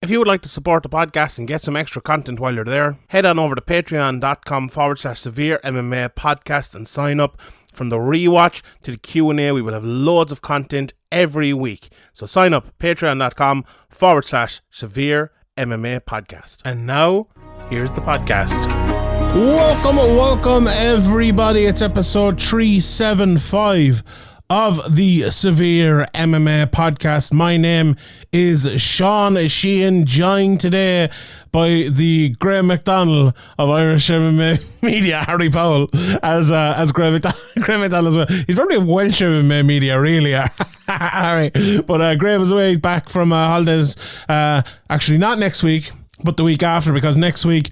If you would like to support the podcast and get some extra content while you're there, head on over to patreon.com/SevereMMA podcast and sign up. From the rewatch to the Q&A, we will have loads of content every week. So sign up, patreon.com/SevereMMA podcast. And now, here's the podcast. Welcome everybody. It's episode 375 of the Severe MMA podcast. My name is Sean Sheehan, joined today by the Graham McDonald of Irish MMA Media, Harry Powell, as Graham McDonald as well. He's probably a Welsh MMA Media, really, Harry. But Graham is away. He's back from holidays. Actually, not next week, but the week after, because next week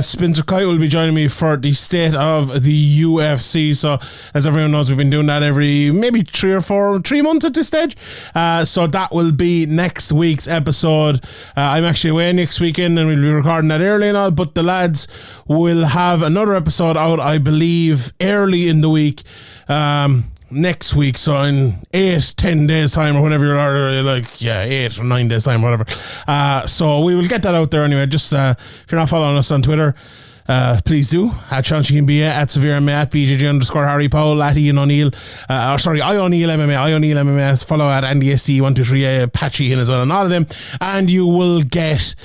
Spencer Kite will be joining me for the state of the UFC. So as everyone knows, we've been doing that every maybe 3 months at this stage. So that will be next week's episode. I'm actually away next weekend and we'll be recording that early and all, but the lads will have another episode out, I believe, early in the week. Next week, so in 8-10 days time, or whenever you're 8 or 9 days time, whatever. So we will get that out there anyway. Just if you're not following us on Twitter, please do. At Sean Sheehan BA, at SevereMMA, at BJJ_Harry Powell, at Ian O'Neill, I O'Neill MMA, follow at Andy ST123, Pat Sheehan as well, and all of them, and you will get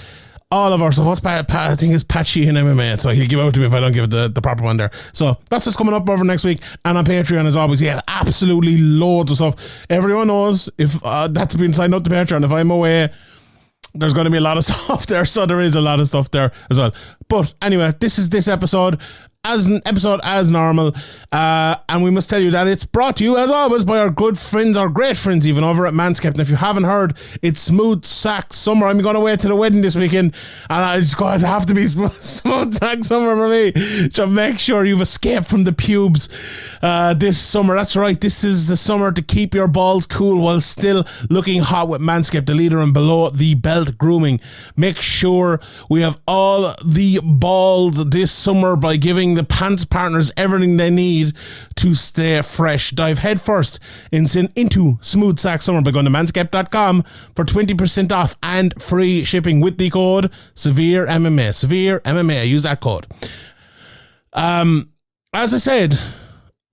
all of our stuff. What's Pat? I think it's Pat Sheehan MMA, so he'll give out to me if I don't give it the proper one there. So that's what's coming up over next week. And on Patreon, as always, yeah, absolutely loads of stuff. Everyone knows if that's been signed up to Patreon, if I'm away, there's going to be a lot of stuff there. So there is a lot of stuff there as well. But anyway, this is this episode. As an episode as normal, and we must tell you that it's brought to you as always by our good friends, our great friends even, over at Manscaped. And if you haven't heard, it's Smooth Sack Summer. I'm going away to the wedding this weekend, and it's going to have to be Smooth Sack Summer for me. So make sure you've escaped from the pubes this summer. That's right, this is the summer to keep your balls cool while still looking hot with Manscaped, the leader in below the belt grooming. Make sure we have all the balls this summer by giving the pants partners everything they need to stay fresh. Dive headfirst into Smooth Sack Summer by going to manscaped.com for 20% off and free shipping with the code SevereMMA. SevereMMA, use that code. As I said,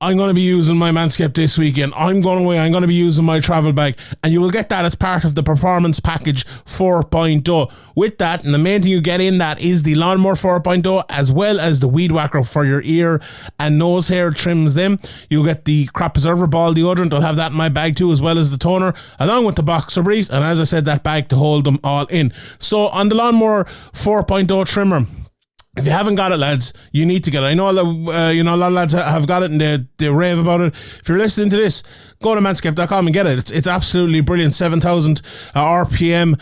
I'm going to be using my Manscaped this weekend. I'm going away. I'm going to be using my travel bag, and you will get that as part of the Performance Package 4.0. With that, and the main thing you get in that is the Lawnmower 4.0, as well as the Weed Whacker for your ear and nose hair trims them. You'll get the Crop Preserver Ball Deodorant. I'll have that in my bag too, as well as the toner, along with the boxer briefs, and as I said, that bag to hold them all in. So on the Lawnmower 4.0 trimmer, if you haven't got it, lads, you need to get it. I know a lot of lads have got it and they rave about it. If you're listening to this, go to manscaped.com and get it. It's absolutely brilliant. 7,000 RPM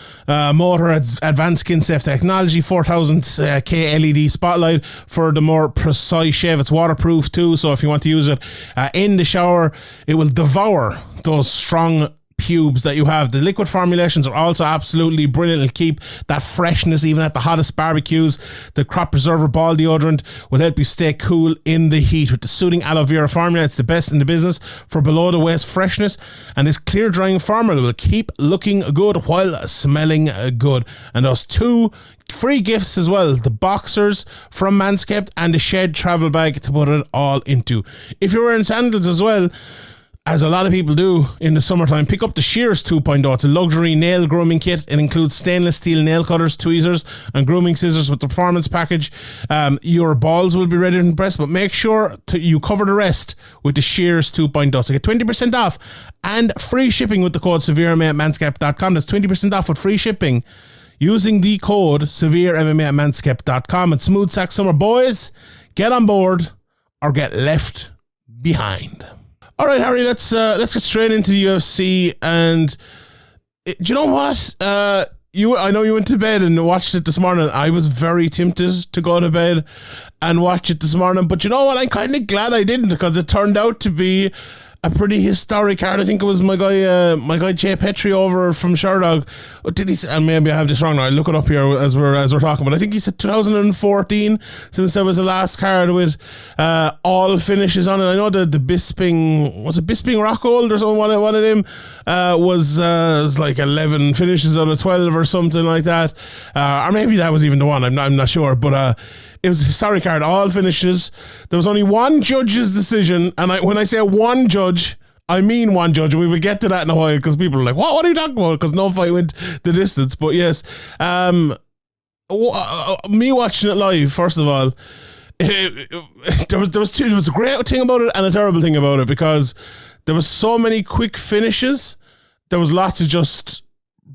motor, advanced skin safe technology, 4,000 K LED spotlight for the more precise shave. It's waterproof too, so if you want to use it in the shower, it will devour those strong pubes that you have. The liquid formulations are also absolutely brilliant. It'll keep that freshness even at the hottest barbecues. The Crop Preserver Ball Deodorant will help you stay cool in the heat. With the soothing aloe vera formula, it's the best in the business for below the waist freshness, and this clear drying formula will keep looking good while smelling good. And those two free gifts as well, the boxers from Manscaped and the Shed travel bag to put it all into. If you're wearing sandals as well, as a lot of people do in the summertime, pick up the Shears 2.0. It's a luxury nail grooming kit. It includes stainless steel nail cutters, tweezers, and grooming scissors with the Performance Package. Your balls will be ready to impress, but make sure you cover the rest with the Shears 2.0. So get 20% off and free shipping with the code SevereMMA at manscaped.com. That's 20% off with free shipping using the code SevereMMA at manscaped.com. And Smooth Sack Summer, boys, get on board or get left behind. All right, Harry, let's get straight into the UFC. And do you know what? I know you went to bed and watched it this morning. I was very tempted to go to bed and watch it this morning. But you know what? I'm kind of glad I didn't, because it turned out to be a pretty historic card. I think it was my guy Jay Petrie over from Sherdog. Did he? And maybe I have this wrong now. I'll look it up here as we're talking. But I think he said 2014, since there was the last card with all finishes on it. I know the Bisping, was it Bisping Rockhold or something? One of them was like 11 finishes out of 12 or something like that. Or maybe that was even the one. I'm not sure. But it was a historic card, all finishes. There was only one judge's decision, and when I say one judge, I mean one judge, and we will get to that in a while, because people are like, what are you talking about? Because no fight went the distance. But yes, me watching it live, first of all, there was a great thing about it and a terrible thing about it, because there was so many quick finishes. There was lots of just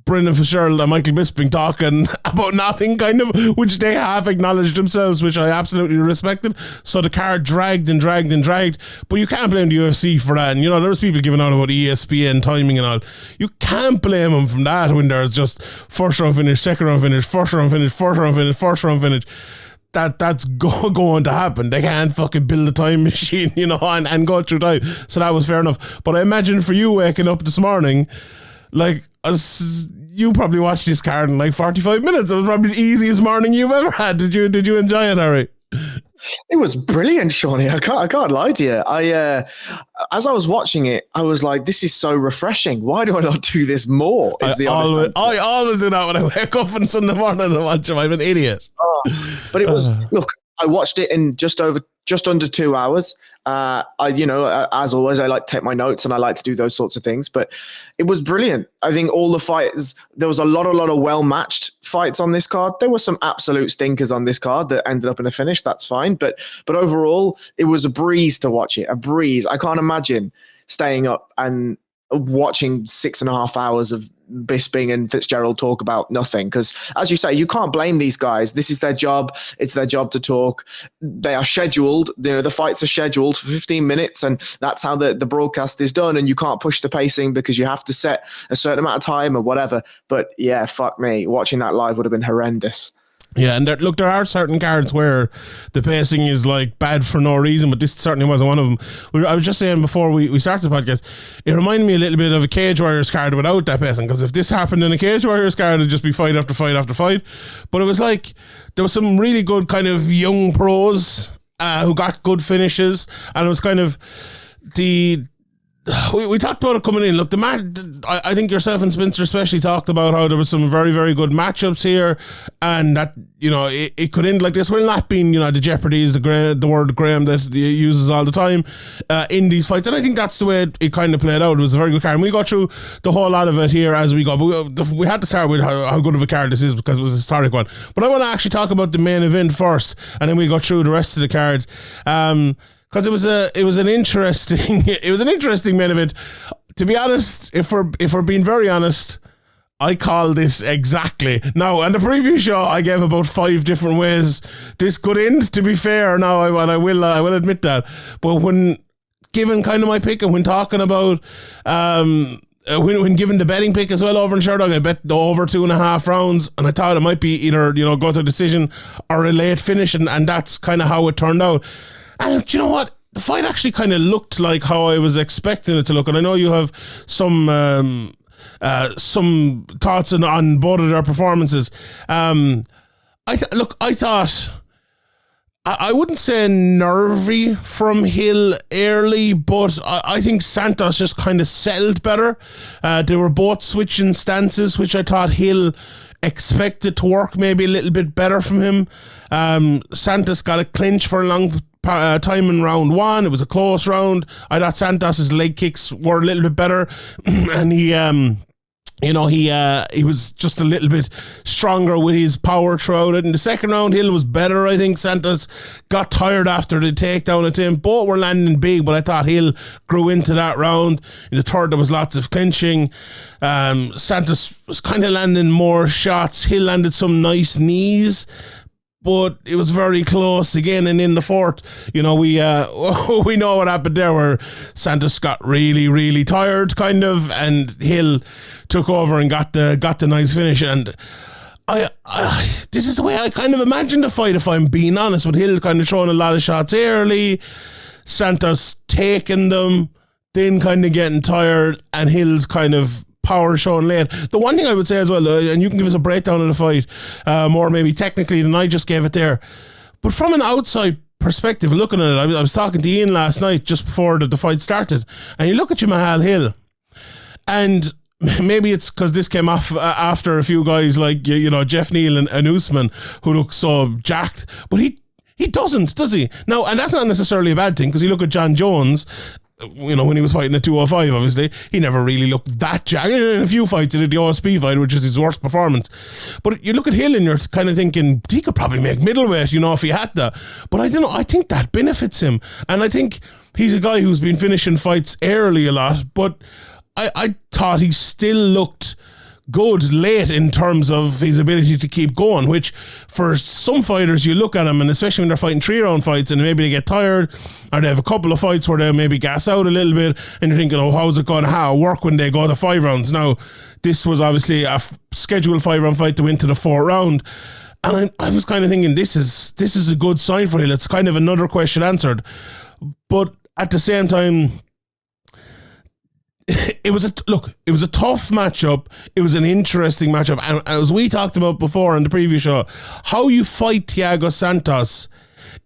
Brendan Fitzgerald and Michael Bisping talking about nothing, kind of, which they have acknowledged themselves, which I absolutely respected. So the card dragged and dragged and dragged, but you can't blame the UFC for that. And you know, there was people giving out about ESPN timing and all. You can't blame them from that when there's just first round finish, second round finish, first round finish, fourth round finish, first round finish. That's going to happen. They can't fucking build a time machine, you know, and go through time. So that was fair enough. But I imagine for you waking up this morning, like, you probably watched this card in like 45 minutes. It was probably the easiest morning you've ever had. Did you enjoy it, Harry? It was brilliant, Shawnee. I can't lie to you. As I was watching it, I was like, this is so refreshing. Why do I not do this more? I always do that when I wake up on Sunday morning and watch him. I'm an idiot. But it was, look, I watched it in just under 2 hours. As always, I like to take my notes and I like to do those sorts of things, but it was brilliant. I think all the fights, there was a lot of well-matched fights on this card. There were some absolute stinkers on this card that ended up in a finish. That's fine. But overall, it was a breeze to watch it, a breeze. I can't imagine staying up and watching 6.5 hours of Bisping and Fitzgerald talk about nothing, because as you say, you can't blame these guys. This is their job. It's their job to talk. They are scheduled, the fights are scheduled for 15 minutes, and that's how the broadcast is done, and you can't push the pacing because you have to set a certain amount of time or whatever. But yeah, fuck me, watching that live would have been horrendous. Yeah, and there are certain cards where the pacing is like bad for no reason, but this certainly wasn't one of them. I was just saying before we started the podcast, it reminded me a little bit of a Cage Warriors card without that pacing, because if this happened in a Cage Warriors card, it'd just be fight after fight after fight. But it was like, there was some really good kind of young pros who got good finishes, and it was kind of we talked about it coming in. Look, the match, I think yourself and Spencer especially talked about how there was some very, very good matchups here, and that, you know, it could end like this. Well, not being, you know, the Jeopardy is the word Graham that he uses all the time in these fights, and I think that's the way it kind of played out. It was a very good card, and we'll go through the whole lot of it here as we go, but we had to start with how good of a card this is, because it was a historic one. But I want to actually talk about the main event first, and then we'll go through the rest of the cards. Because it was an interesting main event. To be honest, if we're being very honest, I call this exactly. Now, on the preview show, I gave about 5 different ways this could end. To be fair, now I will admit that. But when given kind of my pick, and when talking about when given the betting pick as well over in Sherdog, I bet the over 2.5 rounds, and I thought it might be either, you know, go to a decision or a late finish, and that's kind of how it turned out. And do you know what? The fight actually kind of looked like how I was expecting it to look. And I know you have some thoughts on both of their performances. I thought, I wouldn't say nervy from Hill early, but I think Santos just kind of settled better. They were both switching stances, which I thought Hill expected to work maybe a little bit better from him. Santos got a clinch for a long time in round 1. It was a close round. I thought Santos's leg kicks were a little bit better, and he was just a little bit stronger with his power throughout it. In the second round, Hill was better. I think Santos got tired after the takedown at him. Both were landing big, but I thought Hill grew into that round. In the third, there was lots of clinching. Santos was kind of landing more shots. Hill landed some nice knees, but it was very close again. And in the fourth, you know, we know what happened there, where Santos got really, really tired, kind of, and Hill took over and got the nice finish. And I this is the way I kind of imagined the fight, if I'm being honest, with Hill kind of throwing a lot of shots early, Santos taking them, then kind of getting tired, and Hill's kind of power showing late. The one thing I would say as well, and you can give us a breakdown of the fight, more maybe technically than I just gave it there, but from an outside perspective, looking at it, I was talking to Ian last night just before the fight started, and you look at Jamal Hill, and maybe it's because this came off after a few guys like, you know, Jeff Neal and Usman, who look so jacked, but he doesn't, does he? Now, and that's not necessarily a bad thing, because you look at John Jones, you know, when he was fighting at 205, obviously, he never really looked that jacked. In a few fights, he did the OSP fight, which is his worst performance. But you look at Hill and you're kind of thinking, he could probably make middleweight, you know, if he had that. But I don't know, I think that benefits him. And I think he's a guy who's been finishing fights early a lot, but I thought he still looked good late in terms of his ability to keep going, which for some fighters, you look at him, and especially when they're fighting 3-round fights and maybe they get tired, or they have a couple of fights where they maybe gas out a little bit, and you're thinking, oh, how's it going to work when they go to 5 rounds? Now, this was obviously a scheduled 5-round fight to win to the 4th round, and I was kind of thinking, this is a good sign for Hill. It's kind of another question answered, but at the same time, it was a tough matchup. It was an interesting matchup. And as we talked about before on the previous show, how you fight Thiago Santos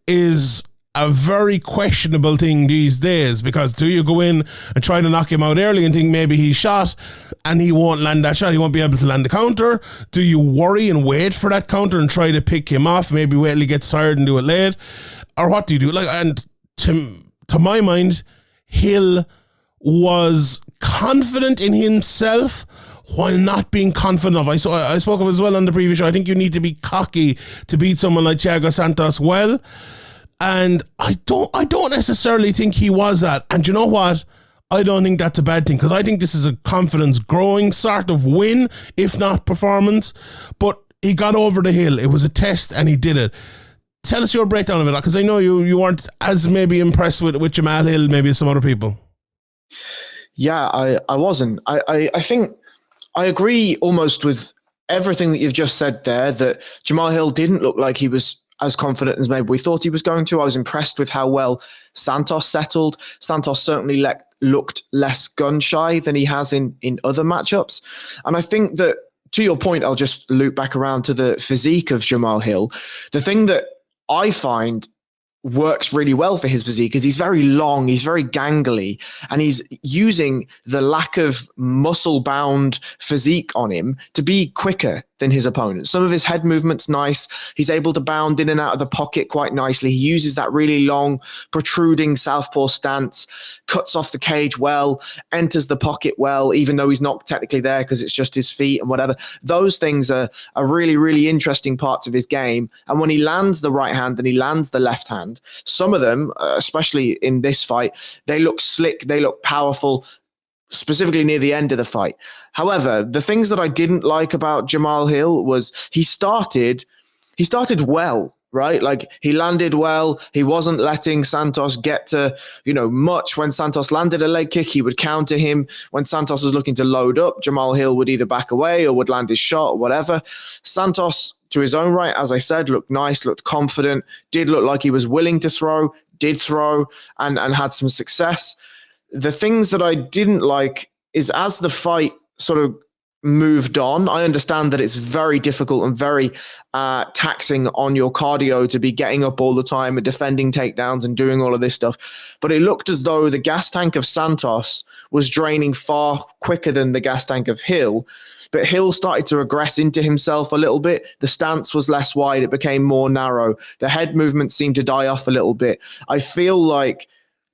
is a very questionable thing these days, because do you go in and try to knock him out early and think maybe he's shot and he won't land that shot, he won't be able to land the counter? Do you worry and wait for that counter and try to pick him off, maybe wait till he gets tired and do it late? Or what do you do? And to my mind, Hill was confident in himself while not being confident of. I spoke of as well on the previous show. I think you need to be cocky to beat someone like Thiago Santos well, and I don't necessarily think he was that. And you know what? I don't think that's a bad thing, because I think this is a confidence growing sort of win, if not performance. But he got over the hill. It was a test, and he did it. Tell us your breakdown of it, because I know you weren't as maybe impressed with Jamal Hill maybe as some other people. Yeah, I wasn't. I think I agree almost with everything that you've just said there, that Jamal Hill didn't look like he was as confident as maybe we thought he was going to. I was impressed with how well Santos settled. Santos certainly looked less gun-shy than he has in other matchups. And I think that, to your point, I'll just loop back around to the physique of Jamal Hill. The thing that I find works really well for his physique is he's very long, he's very gangly, and he's using the lack of muscle-bound physique on him to be quicker than his opponent. Some of his head movement's nice. He's able to bound in and out of the pocket quite nicely. He uses that really long, protruding southpaw stance, cuts off the cage well, enters the pocket well, even though he's not technically there because it's just his feet and whatever. Those things are really, really interesting parts of his game. And when he lands the right hand and he lands the left hand, some of them, especially in this fight, they look slick, they look powerful, specifically near the end of the fight. However, the things that I didn't like about Jamal Hill was he started well, right? Like, he landed well. He wasn't letting Santos get to, much. When Santos landed a leg kick, he would counter him. When Santos was looking to load up, Jamal Hill would either back away or would land his shot or whatever. Santos, to his own right, as I said, looked nice, looked confident, did look like he was willing to throw, did throw, and had some success. The things that I didn't like is, as the fight sort of moved on, I understand that it's very difficult and very taxing on your cardio to be getting up all the time and defending takedowns and doing all of this stuff. But it looked as though the gas tank of Santos was draining far quicker than the gas tank of Hill. But Hill started to regress into himself a little bit. The stance was less wide. It became more narrow. The head movement seemed to die off a little bit. I feel like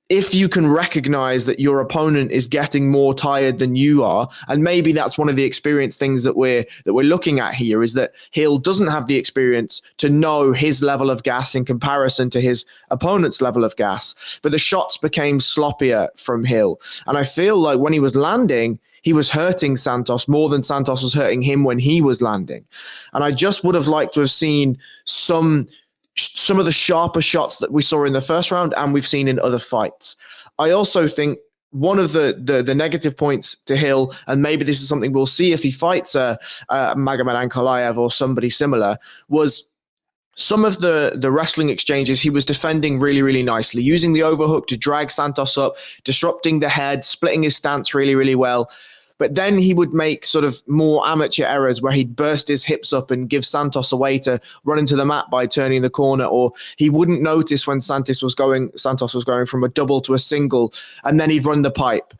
if you can recognize that your opponent is getting more tired than you are, and maybe that's one of the experience things that we're looking at here, is that Hill doesn't have the experience to know his level of gas in comparison to his opponent's level of gas. But the shots became sloppier from Hill. And I feel like when he was landing, he was hurting Santos more than Santos was hurting him when he was landing. And I just would have liked to have seen some of the sharper shots that we saw in the first round and we've seen in other fights. I also think one of the negative points to Hill, and maybe this is something we'll see if he fights Magomed Ankalaev or somebody similar, was some of the wrestling exchanges, he was defending really, really nicely, using the overhook to drag Santos up, disrupting the head, splitting his stance really, really well. But then he would make sort of more amateur errors where he'd burst his hips up and give Santos a way to run into the mat by turning the corner, or he wouldn't notice when Santos was going from a double to a single, and then he'd run the pipe.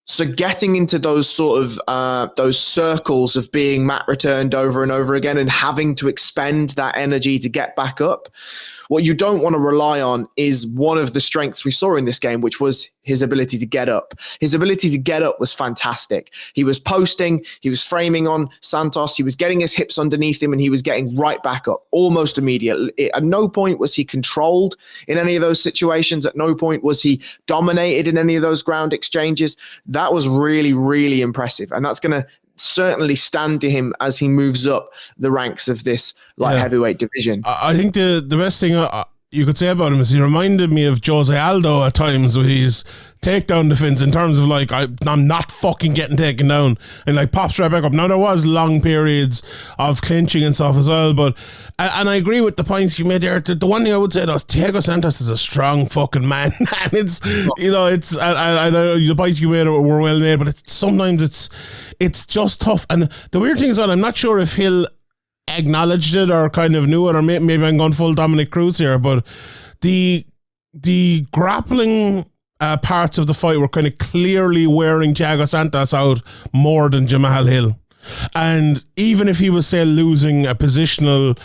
So getting into those sort of those circles of being mat returned over and over again and having to expend that energy to get back up, what you don't want to rely on is one of the strengths we saw in this game, which was his ability to get up. His ability to get up was fantastic. He was posting, he was framing on Santos, he was getting his hips underneath him, and he was getting right back up almost immediately. At no point was he controlled in any of those situations. At no point was he dominated in any of those ground exchanges. That was really, really impressive. And that's going to certainly stand to him as he moves up the ranks of this light heavyweight division. I think the best thing you could say about him is he reminded me of Jose Aldo at times with his takedown defense, in terms of like, I'm not fucking getting taken down, and like pops right back up. Now there was long periods of clinching and stuff as well, but and I agree with the points you made there. The one thing I would say is Thiago Santos is a strong fucking man, and it's, you know, it's I know the points you made were well made, but sometimes it's just tough. And the weird thing is that I'm not sure if he'll acknowledged it or kind of knew it, or maybe I'm going full Dominic Cruz here, but the grappling parts of the fight were kind of clearly wearing Thiago Santos out more than Jamal Hill. And even if he was, say, losing a positional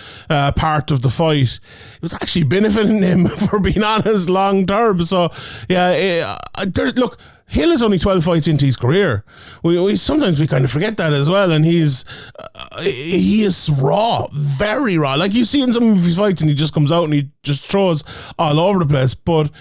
part of the fight, it was actually benefiting him, for being honest, long term. So yeah, look, Hill is only 12 fights into his career. We sometimes we kind of forget that as well, and he is raw, very raw. Like you see in some of his fights, and he just comes out and he just throws all over the place. But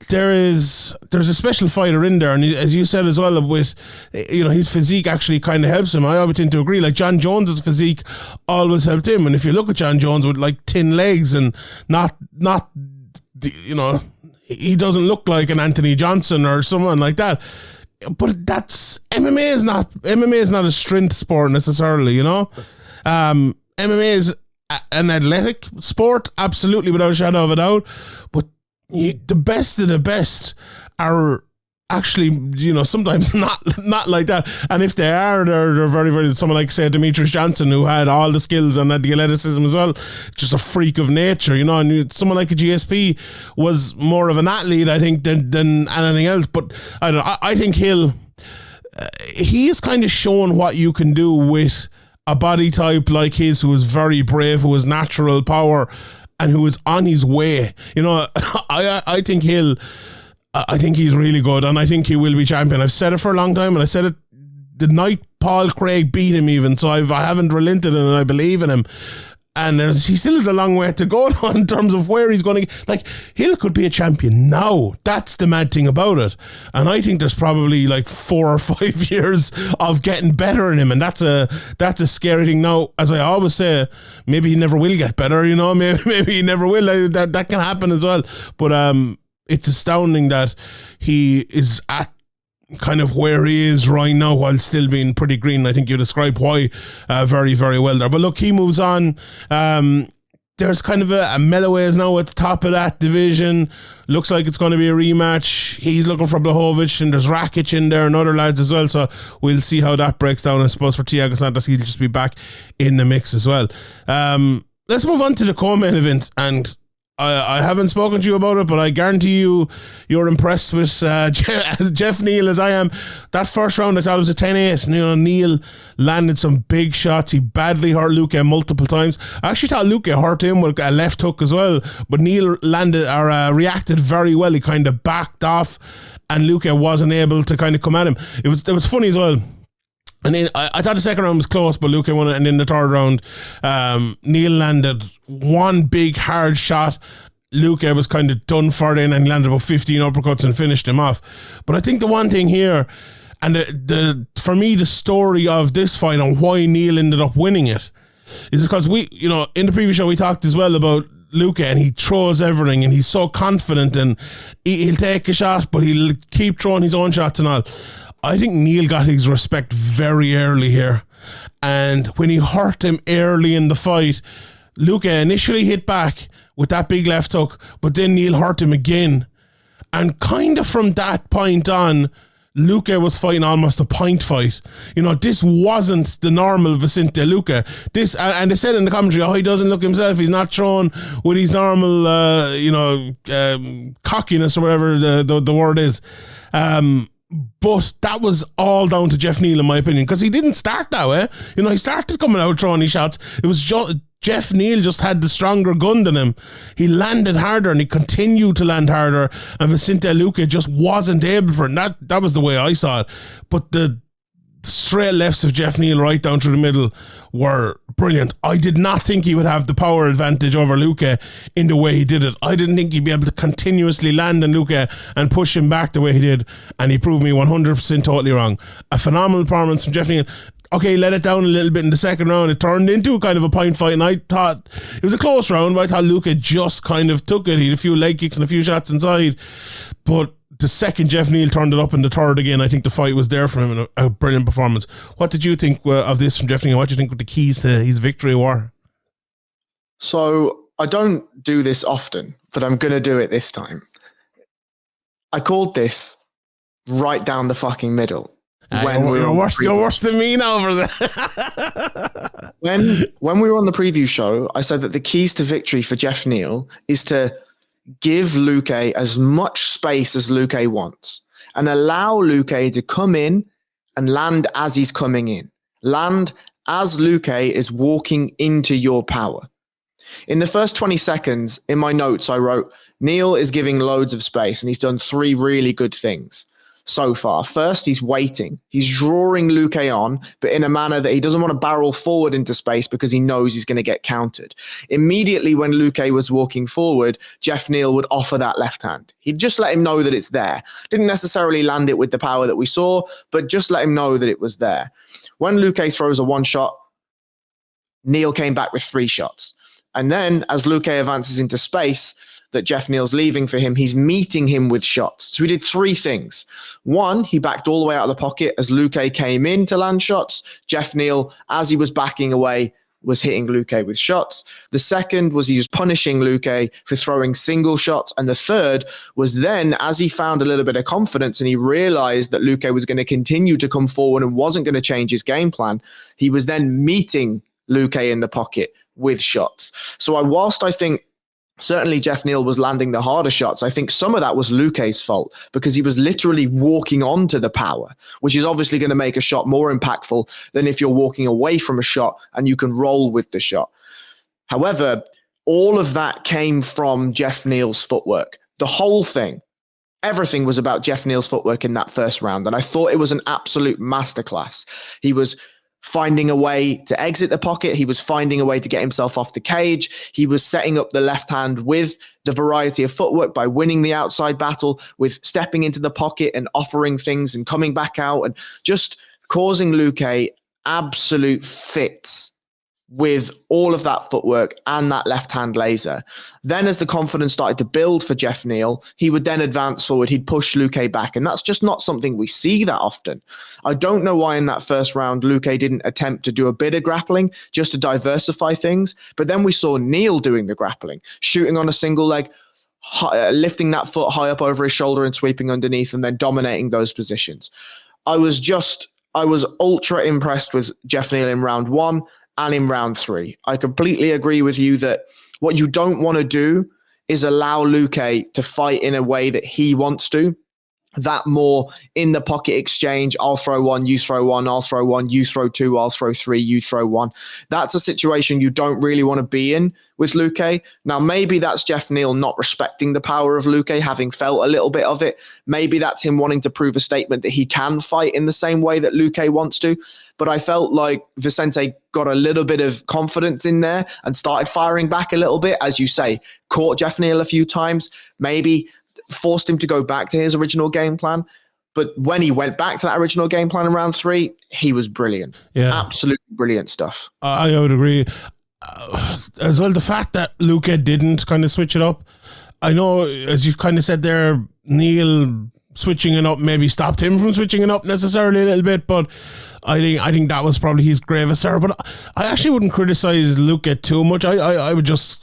there's a special fighter in there, and as you said as well, with, you know, his physique actually kind of helps him. I always tend to agree. Like John Jones's physique always helped him, and if you look at John Jones with like thin legs and not you know, he doesn't look like an Anthony Johnson or someone like that. But that's MMA is not a strength sport necessarily, you know. MMA is an athletic sport, absolutely, without a shadow of a doubt. But the best of the best are actually, you know, sometimes not like that. And if they are, they're very, very, someone like, say, Demetrius Johnson, who had all the skills and had the athleticism as well, just a freak of nature, you know. And someone like a GSP was more of an athlete, I think, than anything else. But I think he's kind of shown what you can do with a body type like his, who is very brave, who has natural power, and who is on his way. You know, I think he's really good, and I think he will be champion. I've said it for a long time, and I said it the night Paul Craig beat him even, so I haven't relented, and I believe in him. And he still has a long way to go in terms of where he's going to... Like, Hill could be a champion now. That's the mad thing about it. And I think there's probably like 4 or 5 years of getting better in him, and that's a scary thing. Now, as I always say, maybe he never will get better, you know? Maybe he never will. That can happen as well. But it's astounding that he is at kind of where he is right now while still being pretty green. I think you described why very, very well there. But look, he moves on. There's kind of a Mellowways now at the top of that division. Looks like it's going to be a rematch. He's looking for Blachowicz, and there's Rakic in there and other lads as well. So we'll see how that breaks down. I suppose for Thiago Santos, he'll just be back in the mix as well. Let's move on to the co-main event, and I haven't spoken to you about it, but I guarantee you're impressed with Jeff Neal as I am. That first round, I thought it was a 10-8. You know, Neal landed some big shots. He badly hurt Luque multiple times. I actually thought Luque hurt him with a left hook as well, but Neal reacted very well. He kind of backed off, and Luque wasn't able to kind of come at him. It was funny as well. And then I thought the second round was close, but Luque won it. And in the third round, Neal landed one big hard shot. Luque was kind of done for then, and landed about 15 uppercuts and finished him off. But I think the one thing here, and for me, the story of this fight and why Neal ended up winning it, is because in the previous show we talked as well about Luque, and he throws everything, and he's so confident, and he'll take a shot, but he'll keep throwing his own shots and all. I think Neal got his respect very early here. And when he hurt him early in the fight, Luque initially hit back with that big left hook, but then Neil hurt him again. And kind of from that point on, Luque was fighting almost a point fight. You know, this wasn't the normal Vicente Luque. This, and they said in the commentary, he doesn't look himself. He's not thrown with his normal, cockiness or whatever the word is. But that was all down to Jeff Neal, in my opinion, because he didn't start that way. You know, he started coming out throwing his shots. It was just Jeff Neal just had the stronger gun than him. He landed harder and he continued to land harder, and Vicente Luque just wasn't able for it. That was the way I saw it. But the straight lefts of Jeff Neal right down through the middle were brilliant. I did not think he would have the power advantage over Luque in the way he did it. I didn't think he'd be able to continuously land on Luque and push him back the way he did, and he proved me 100% totally wrong. A phenomenal performance from Jeff Neal. Okay, let it down a little bit in the second round. It turned into kind of a point fight, and I thought it was a close round, but I thought Luque just kind of took it. He had a few leg kicks and a few shots inside, but the second Jeff Neal turned it up in the third again, I think the fight was there for him, and a brilliant performance. What did you think of this from Jeff Neal? What do you think the keys to his victory were? So I don't do this often, but I'm going to do it this time. I called this right down the fucking middle. You're worse than me now over there. when we were on the preview show, I said that the keys to victory for Jeff Neal is to give Luque as much space as Luque wants and allow Luque to come in and land as he's coming in. Land as Luque is walking into your power. In the first 20 seconds, in my notes, I wrote, Neal is giving loads of space, and he's done 3 really good things so far. First, he's waiting. He's drawing Luque on, but in a manner that he doesn't want to barrel forward into space because he knows he's going to get countered. Immediately when Luque was walking forward, Jeff Neal would offer that left hand. He'd just let him know that it's there. Didn't necessarily land it with the power that we saw, but just let him know that it was there. When Luque throws a one shot, Neal came back with 3 shots. And then as Luque advances into space that Jeff Neal's leaving for him, he's meeting him with shots. So he did 3 things. 1, he backed all the way out of the pocket as Luque came in to land shots. Jeff Neal, as he was backing away, was hitting Luque with shots. The second was he was punishing Luque for throwing single shots. And the third was then, as he found a little bit of confidence and he realized that Luque was going to continue to come forward and wasn't going to change his game plan, he was then meeting Luque in the pocket with shots. So whilst I think certainly Jeff Neal was landing the harder shots, I think some of that was Luque's fault because he was literally walking onto the power, which is obviously going to make a shot more impactful than if you're walking away from a shot and you can roll with the shot. However, all of that came from Jeff Neal's footwork. The whole thing, everything was about Jeff Neal's footwork in that first round. And I thought it was an absolute masterclass. He was finding a way to exit the pocket. He was finding a way to get himself off the cage. He was setting up the left hand with the variety of footwork by winning the outside battle, with stepping into the pocket and offering things and coming back out and just causing Luque absolute fits with all of that footwork and that left hand laser. Then as the confidence started to build for Jeff Neal, he would then advance forward. He'd push Luque back. And that's just not something we see that often. I don't know why in that first round, Luque didn't attempt to do a bit of grappling just to diversify things. But then we saw Neal doing the grappling, shooting on a single leg, lifting that foot high up over his shoulder and sweeping underneath and then dominating those positions. I was ultra impressed with Jeff Neal in round 1 and in round 3. I completely agree with you that what you don't want to do is allow Luque to fight in a way that he wants to. That more in the pocket exchange, I'll throw 1, you throw 1, I'll throw 1, you throw 2, I'll throw 3, you throw 1. That's a situation you don't really want to be in with Luque. Now, maybe that's Jeff Neal not respecting the power of Luque, having felt a little bit of it. Maybe that's him wanting to prove a statement that he can fight in the same way that Luque wants to. But I felt like Vicente got a little bit of confidence in there and started firing back a little bit, as you say, caught Jeff Neal a few times, maybe forced him to go back to his original game plan. But when he went back to that original game plan in round 3, he was brilliant. Yeah. Absolutely brilliant stuff. I would agree. As well, the fact that Luque didn't kind of switch it up. I know, as you kind of said there, Neal switching it up maybe stopped him from switching it up necessarily a little bit, but I think that was probably his gravest error. But I actually wouldn't criticize Luca too much. I would just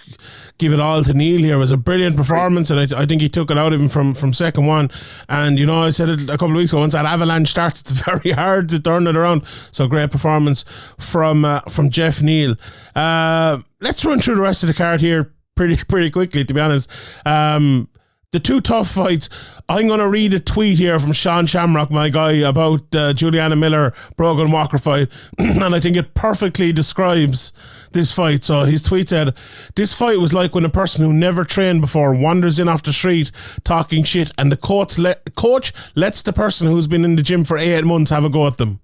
give it all to Neil here. It was a brilliant performance, and I think he took it out of him from second one. And, you know, I said it a couple of weeks ago, once that avalanche starts, it's very hard to turn it around. So great performance from Jeff Neal. Let's run through the rest of the card here pretty quickly, to be honest. The two tough fights. I'm going to read a tweet here from Sean Shamrock, my guy, about Juliana Miller Brogan Walker fight, and I think it perfectly describes this fight. So his tweet said, "This fight was like when a person who never trained before wanders in off the street talking shit, and the coach lets the person who's been in the gym for 8 months have a go at them."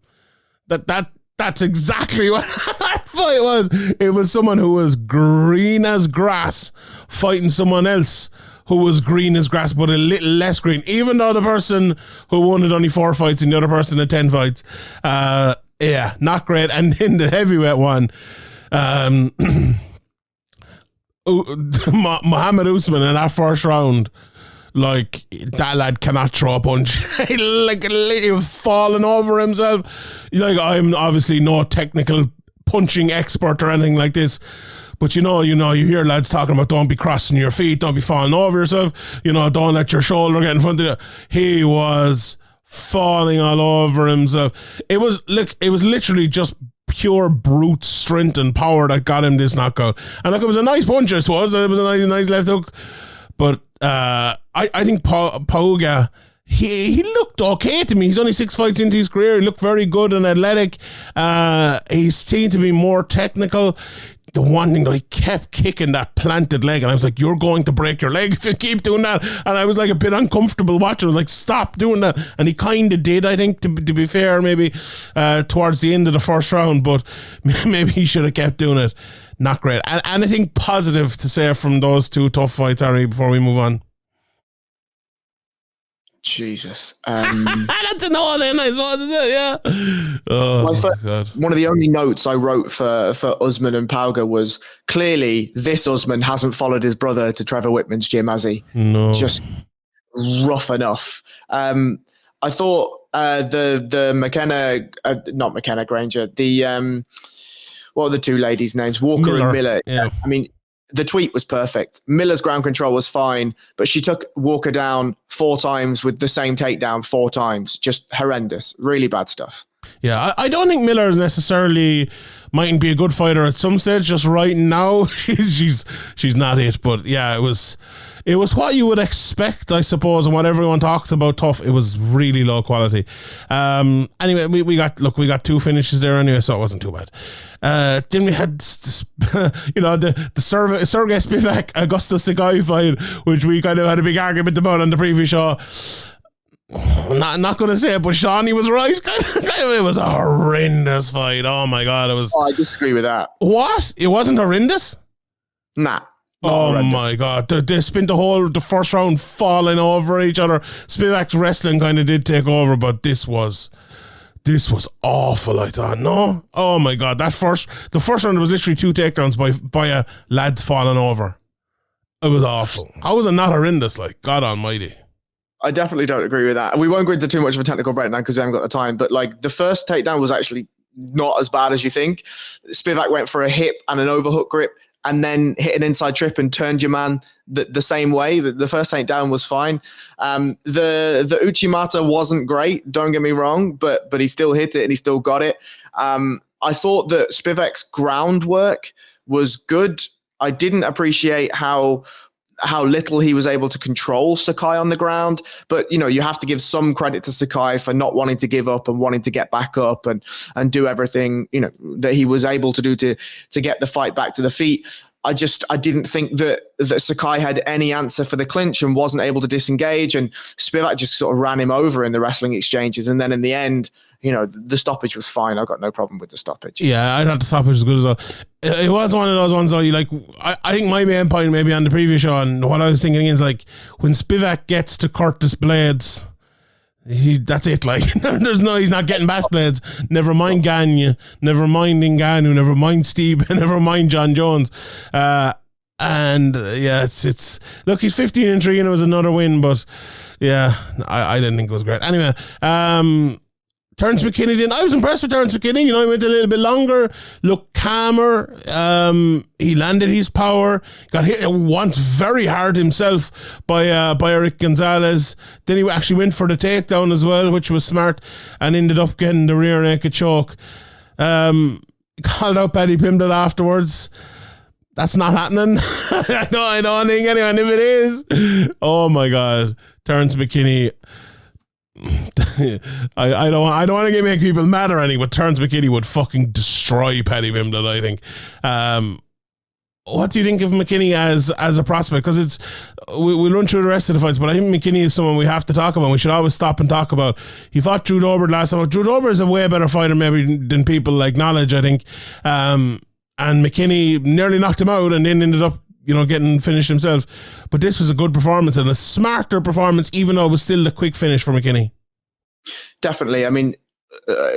That's exactly what that fight was. It was someone who was green as grass fighting someone else who was green as grass, but a little less green, even though the person who won had only 4 fights and the other person had 10 fights. Yeah, not great. And in the heavyweight one, Muhammad Usman in that first round, like, that lad cannot throw a punch. Like, he was falling over himself. Like, I'm obviously no technical punching expert or anything like this, but you hear lads talking about don't be crossing your feet, don't be falling over yourself, don't let your shoulder get in front of you. He was falling all over himself. It was literally just pure brute strength and power that got him this knockout. And look, it was a nice punch, I suppose. It was a nice left hook. But I think Pauga, he looked okay to me. He's only 6 fights into his career. He looked very good and athletic. He seemed to be more technical. The one thing, though, he kept kicking that planted leg, and I was like, you're going to break your leg if you keep doing that. And I was like a bit uncomfortable watching. I was like, stop doing that. And he kind of did, I think, to be fair, maybe towards the end of the first round, but maybe he should have kept doing it. Not great. And anything positive to say from those two tough fights, Harry, before we move on? Jesus. That's an all in, I suppose, isn't it? Yeah. Oh, God. One of the only notes I wrote for Usman and Pauga was, clearly this Usman hasn't followed his brother to Trevor Whitman's gym, has he? No. Just rough enough. I thought the McKenna, not McKenna, Granger, what are the two ladies' names? Walker and Miller. Yeah. I mean, the tweet was perfect. Miller's ground control was fine, but she took Walker down 4 times with the same takedown 4 times. Just horrendous. Really bad stuff. Yeah, I don't think Miller necessarily mightn't be a good fighter at some stage. Just right now, she's not it. But yeah, it was what you would expect, I suppose, and what everyone talks about tough. It was really low quality. Anyway, we got 2 finishes there anyway, so it wasn't too bad. Then we had the Sergey Spivak Augustus Sagai fight, which we kind of had a big argument about on the previous show. Not going to say it, but Shawnee was right. It was a horrendous fight. Oh my God, it was. Oh, I disagree with that. What? It wasn't horrendous? Nah. Oh horrendous. My God, they spent the first round falling over each other. Spivak's wrestling kind of did take over, but this was awful, I thought. No? Oh my God, the first round was literally 2 takedowns by lads falling over. It was awful. How was it not horrendous? Like, God almighty. I definitely don't agree with that. We won't go into too much of a technical breakdown because we haven't got the time, but like the first takedown was actually not as bad as you think. Spivak went for a hip and an overhook grip and then hit an inside trip and turned your man the same way. The first takedown was fine. The Uchimata wasn't great, don't get me wrong, but he still hit it and he still got it. I thought that Spivak's groundwork was good. I didn't appreciate how little he was able to control Sakai on the ground. But, you have to give some credit to Sakai for not wanting to give up and wanting to get back up and do everything, that he was able to do to get the fight back to the feet. I didn't think that Sakai had any answer for the clinch and wasn't able to disengage. And Spivak just sort of ran him over in the wrestling exchanges. And then in the end, the stoppage was fine. I got no problem with the stoppage. Yeah, I thought the stoppage was good as well. It was one of those ones though, I think my main point maybe on the previous show and what I was thinking is like when Spivak gets to Curtis Blades, that's it. Like he's not getting Bass Blades. Never mind Gagne, never mind Ngannou, never mind Steve, never mind John Jones. And yeah, it's look, he's 15-3 and it was another win, but yeah, I didn't think it was great. Anyway, Terence McKinney didn't. I was impressed with Terence McKinney. He went a little bit longer, looked calmer. He landed his power, got hit once very hard himself by Eric Gonzalez. Then he actually went for the takedown as well, which was smart, and ended up getting the rear naked choke. Called out Paddy Pimblett afterwards. That's not happening. I don't think anyone, if it is, oh my God, Terence McKinney. I don't want to make people mad or anything, but Terence McKinney would fucking destroy Paddy Pimblett, I think. What do you think of McKinney as a prospect? Because we'll run through the rest of the fights, but I think McKinney is someone we have to talk about. We should always stop and talk about. He fought Drew Dober last time. Drew Dober is a way better fighter maybe than people acknowledge, I think. And McKinney nearly knocked him out and then ended up getting finished himself. But this was a good performance and a smarter performance, even though it was still the quick finish for McKinney. Definitely. I mean,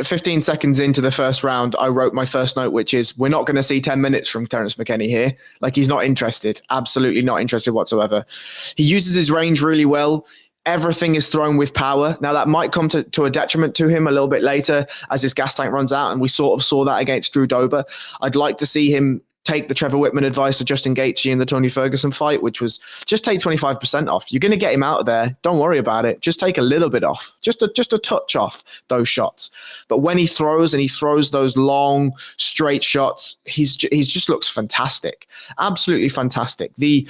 15 seconds into the first round, I wrote my first note, which is, we're not going to see 10 minutes from Terence McKinney here. He's not interested. Absolutely not interested whatsoever. He uses his range really well. Everything is thrown with power. Now, that might come to a detriment to him a little bit later as his gas tank runs out, and we sort of saw that against Drew Dober. I'd like to see him take the Trevor Whitman advice to Justin Gaethje in the Tony Ferguson fight, which was just take 25% off. You're going to get him out of there. Don't worry about it. Just take a little bit off, just a touch off those shots. But when he throws those long, straight shots, he just looks fantastic. Absolutely fantastic. The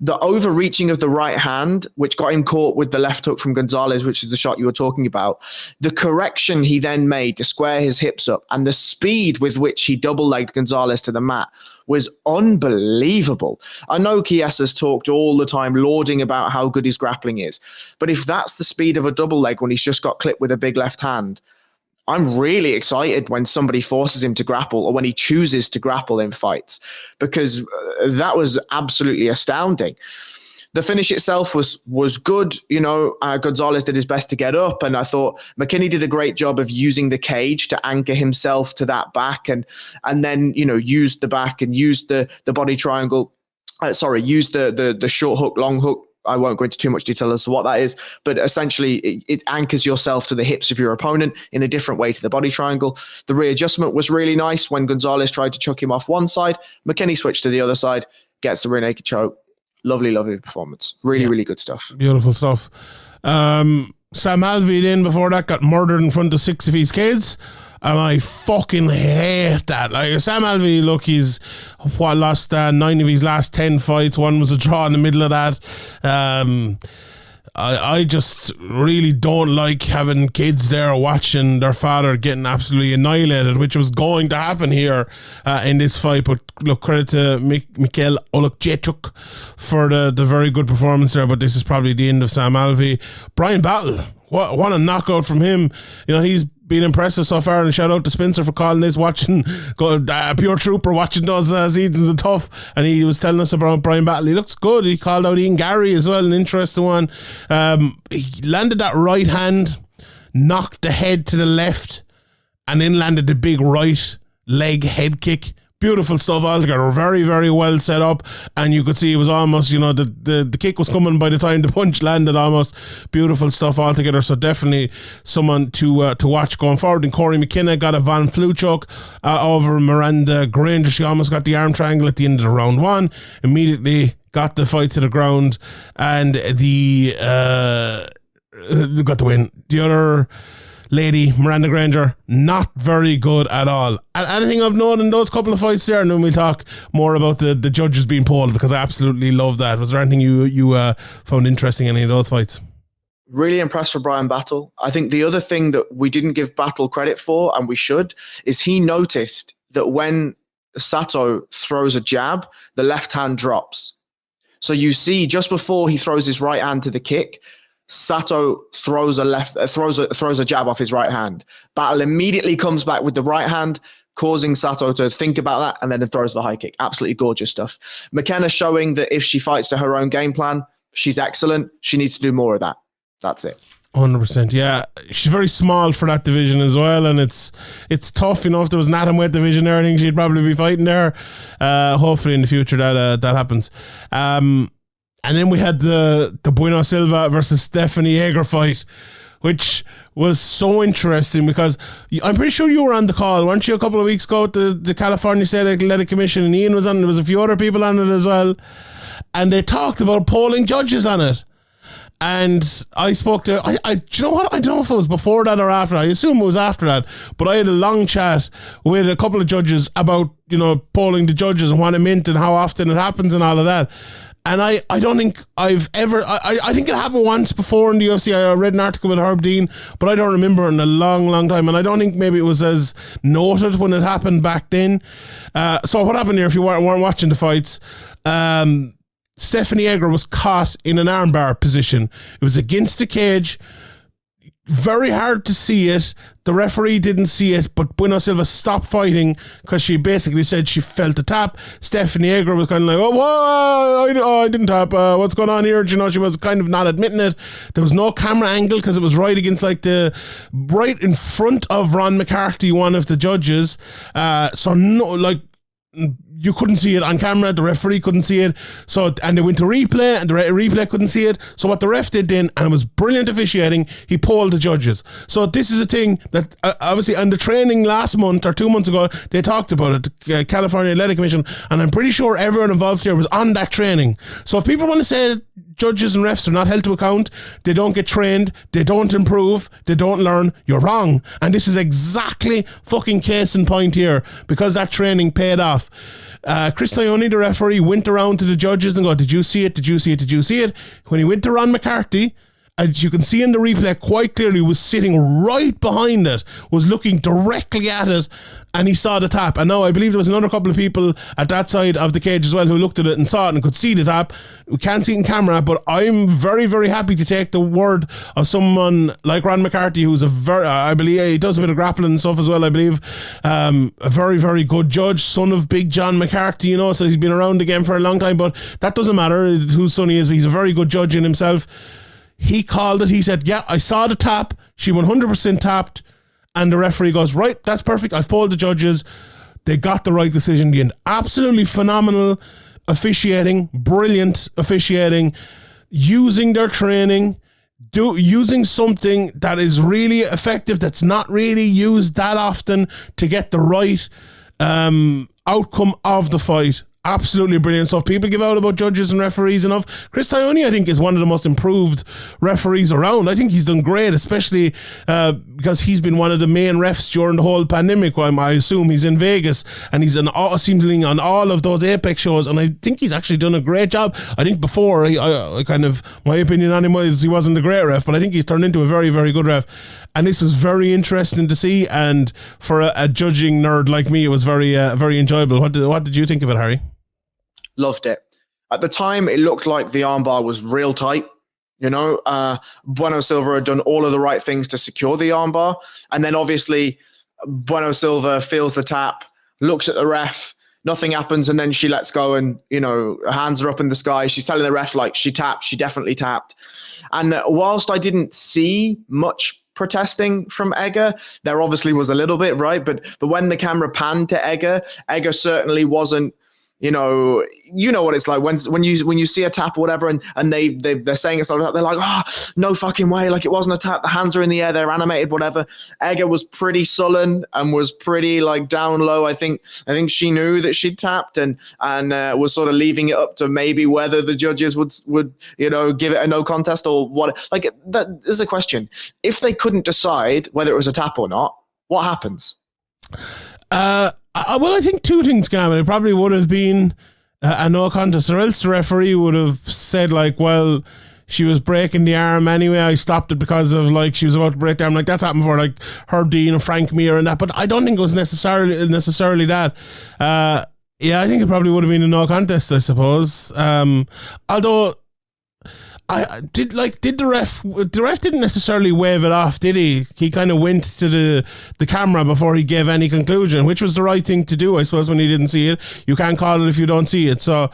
overreaching of the right hand, which got him caught with the left hook from Gonzalez, which is the shot you were talking about, the correction he then made to square his hips up, and the speed with which he double-legged Gonzalez to the mat was unbelievable. I know Chiesa's talked all the time lauding about how good his grappling is, but if that's the speed of a double leg when he's just got clipped with a big left hand, I'm really excited when somebody forces him to grapple or when he chooses to grapple in fights, because that was absolutely astounding. The finish itself was good. Gonzalez did his best to get up, and I thought McKinney did a great job of using the cage to anchor himself to that back, and then used the back and used the body triangle. Used the short hook, long hook. I won't go into too much detail as to what that is, but essentially it anchors yourself to the hips of your opponent in a different way to the body triangle. The readjustment was really nice when Gonzalez tried to chuck him off one side. McKinney switched to the other side, gets the rear naked choke. Lovely, lovely performance. Really, really good stuff. Beautiful stuff. Sam Alvey then before that got murdered in front of 6 of his kids. And I fucking hate that. Sam Alvey, look, he's lost 9 of his last 10 fights. One was a draw in the middle of that. I just really don't like having kids there watching their father getting absolutely annihilated, which was going to happen here in this fight. But look, credit to Mikhail Olakjechuk for the very good performance there. But this is probably the end of Sam Alvey. Brian Battle, what a knockout from him. He's been impressive so far, and shout out to Spencer for calling this, watching pure trooper watching those seasons of Tough, and he was telling us about Brian Battle. He looks good. He called out Ian Gary as well, an interesting one. He landed that right hand, knocked the head to the left, and then landed the big right leg head kick. Beautiful stuff altogether. Very, very well set up, and you could see it was almost, the kick was coming by the time the punch landed almost. Beautiful stuff altogether. So definitely someone to watch going forward. And Corey McKenna got a Van Flue choke over Miranda Granger. She almost got the arm triangle at the end of the round 1. Immediately got the fight to the ground, and got the win. The other lady, Miranda Granger, not very good at all. And anything I've known in those couple of fights there, and then we'll talk more about the judges being polled, because I absolutely love that. Was there anything you found interesting in any of those fights? Really impressed with Brian Battle. I think the other thing that we didn't give Battle credit for, and we should, is he noticed that when Sato throws a jab, the left hand drops. So you see, just before he throws his right hand to the kick, Sato throws a jab off his right hand. Battle immediately comes back with the right hand, causing Sato to think about that, and then throws the high kick. Absolutely gorgeous stuff. McKenna showing that if she fights to her own game plan, she's excellent. She needs to do more of that. That's it. 100%. Yeah, she's very small for that division as well, and it's tough. If there was an atomweight division there, I think she'd probably be fighting there. Hopefully in the future that happens. And then we had the Bueno Silva versus Stephanie Yeager fight, which was so interesting because I'm pretty sure you were on the call, weren't you, a couple of weeks ago at the California State Athletic Commission, and Ian was on. There was a few other people on it as well, and they talked about polling judges on it. And I spoke to, do you know what? I don't know if it was before that or after. I assume it was after that. But I had a long chat with a couple of judges about, polling the judges and what it meant and how often it happens and all of that. And I don't think I've ever, I think it happened once before in the UFC. I read an article with Herb Dean, but I don't remember in a long, long time. And I don't think maybe it was as noted when it happened back then. So what happened here, if you weren't watching the fights, Stephanie Egger was caught in an armbar position. It was against the cage. Very hard to see it. The referee didn't see it, but Bueno Silva stopped fighting because she basically said she felt a tap. Stephanie Egger was kind of like, I didn't tap. What's going on here? She was kind of not admitting it. There was no camera angle because it was right against right in front of Ron McCarthy, one of the judges. You couldn't see it on camera. The referee couldn't see it. And they went to replay, and the replay couldn't see it. So what the ref did then, and it was brilliant officiating, he polled the judges. So this is a thing that obviously on the training last month or 2 months ago, they talked about it, the California Athletic Commission, and I'm pretty sure everyone involved here was on that training. So if people want to say judges and refs are not held to account, they don't get trained, they don't improve, they don't learn, you're wrong. And this is exactly fucking case in point here, because that training paid off. Chris Ione, the referee, went around to the judges and go, did you see it? Did you see it? Did you see it? When he went to Ron McCarthy, as you can see in the replay quite clearly, was sitting right behind it, was looking directly at it, and he saw the tap. And now I believe there was another couple of people at that side of the cage as well who looked at it and saw it and could see the tap. We can't see it in camera, but I'm very, very happy to take the word of someone like Ron McCarthy, who's I believe he does a bit of grappling and stuff as well, I believe. A very, very good judge, son of Big John McCarthy, so he's been around the game for a long time, but that doesn't matter whose son he is. He's a very good judge in himself. He called it. He said, yeah, I saw the tap. She 100% tapped. And the referee goes, right, that's perfect. I've polled the judges. They got the right decision in the end. Absolutely phenomenal officiating. Brilliant officiating. Using their training. Using something that is really effective, that's not really used that often, to get the right outcome of the fight. Absolutely brilliant. So if people give out about judges and referees enough, Chris Ione, I think, is one of the most improved referees around. I think he's done great, especially because he's been one of the main refs during the whole pandemic. I assume he's in Vegas, and he's seemingly on all of those Apex shows, and I think he's actually done a great job. I think before, I kind of, my opinion on him was he wasn't a great ref, but I think he's turned into a very, very good ref. And this was very interesting to see, and for a judging nerd like me, it was very, very enjoyable. What did you think of it, Harry? Loved it. At the time, it looked like the armbar was real tight. Bueno Silva had done all of the right things to secure the armbar. And then obviously, Bueno Silva feels the tap, looks at the ref, nothing happens, and then she lets go and, her hands are up in the sky. She's telling the ref, she tapped, she definitely tapped. And whilst I didn't see much protesting from Egger, there obviously was a little bit, right? But when the camera panned to Egger certainly wasn't, you know what it's like when you see a tap or whatever, and they're saying it's not a tap, they're like, no fucking way, like it wasn't a tap, the hands are in the air, they're animated, whatever. Egger was pretty sullen and was pretty down low. I think she knew that she'd tapped and was sort of leaving it up to maybe whether the judges would give it a no contest or what. That is a question. If they couldn't decide whether it was a tap or not, what happens? Well, I think two things can happen. It probably would have been a no contest, or else the referee would have said well, she was breaking the arm anyway, I stopped it because of she was about to break the arm. That's happened for Herb Dean and Frank Mir and that, but I don't think it was necessarily that. Yeah, I think it probably would have been a no contest, I suppose. Although did the ref didn't necessarily wave it off, did he? He kind of went to the camera before he gave any conclusion, which was the right thing to do, I suppose, when he didn't see it. You can't call it if you don't see it. So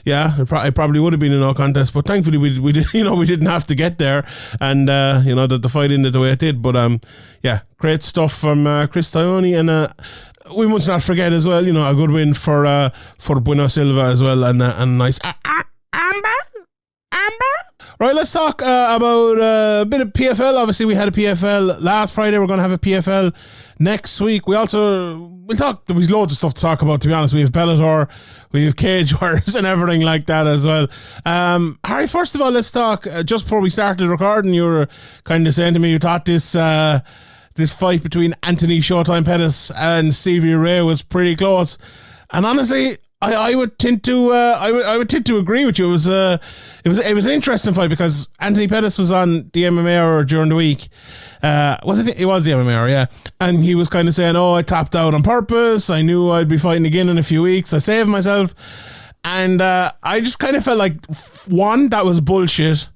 yeah, it probably would have been a no contest, but thankfully we didn't have to get there, and that the fight ended the way it did. But yeah, great stuff from Chris Ione, and we must not forget as well, a good win for Bueno Silva as well, and a nice Amber. Right, let's talk about a bit of PFL. Obviously, we had a PFL last Friday. We're going to have a PFL next week. We'll talk. There's loads of stuff to talk about, to be honest. We have Bellator, we have Cage Warriors and everything like that as well. Harry, first of all, let's talk. Just before we started recording, you were kind of saying to me you thought this fight between Anthony Showtime Pettis and Stevie Ray was pretty close. And honestly, I would tend to agree with you. It was an interesting fight because Anthony Pettis was on the MMA Hour during the week. Was it? It was the MMA Hour, yeah. And he was kind of saying, "Oh, I tapped out on purpose. I knew I'd be fighting again in a few weeks. I saved myself." And I just kind of felt like one, that was bullshit,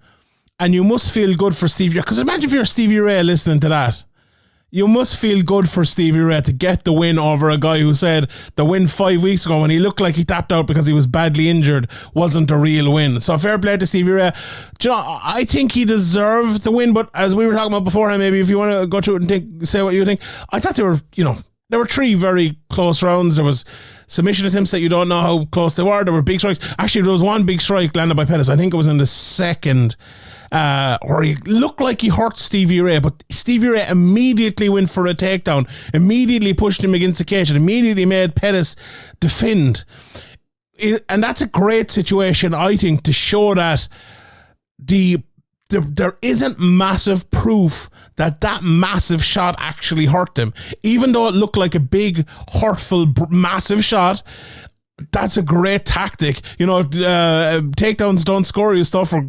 and you must feel good for Stevie Ray, because imagine if you're Stevie Ray listening to that. You must feel good for Stevie Ray to get the win over a guy who said the win 5 weeks ago when he looked like he tapped out because he was badly injured wasn't a real win. So fair play to Stevie Ray. Do you know, I think he deserved the win, but as we were talking about beforehand, maybe if you want to go through it and say what you think, I thought there were three very close rounds. There was submission attempts that you don't know how close they were. There were big strikes. Actually, there was one big strike landed by Pettis. I think it was in the second, where he looked like he hurt Stevie Ray, but Stevie Ray immediately went for a takedown, immediately pushed him against the cage, and immediately made Pettis defend. And that's a great situation, I think, to show that there isn't massive proof that massive shot actually hurt him. Even though it looked like a big, hurtful, massive shot, that's a great tactic. Takedowns don't score you stuff, or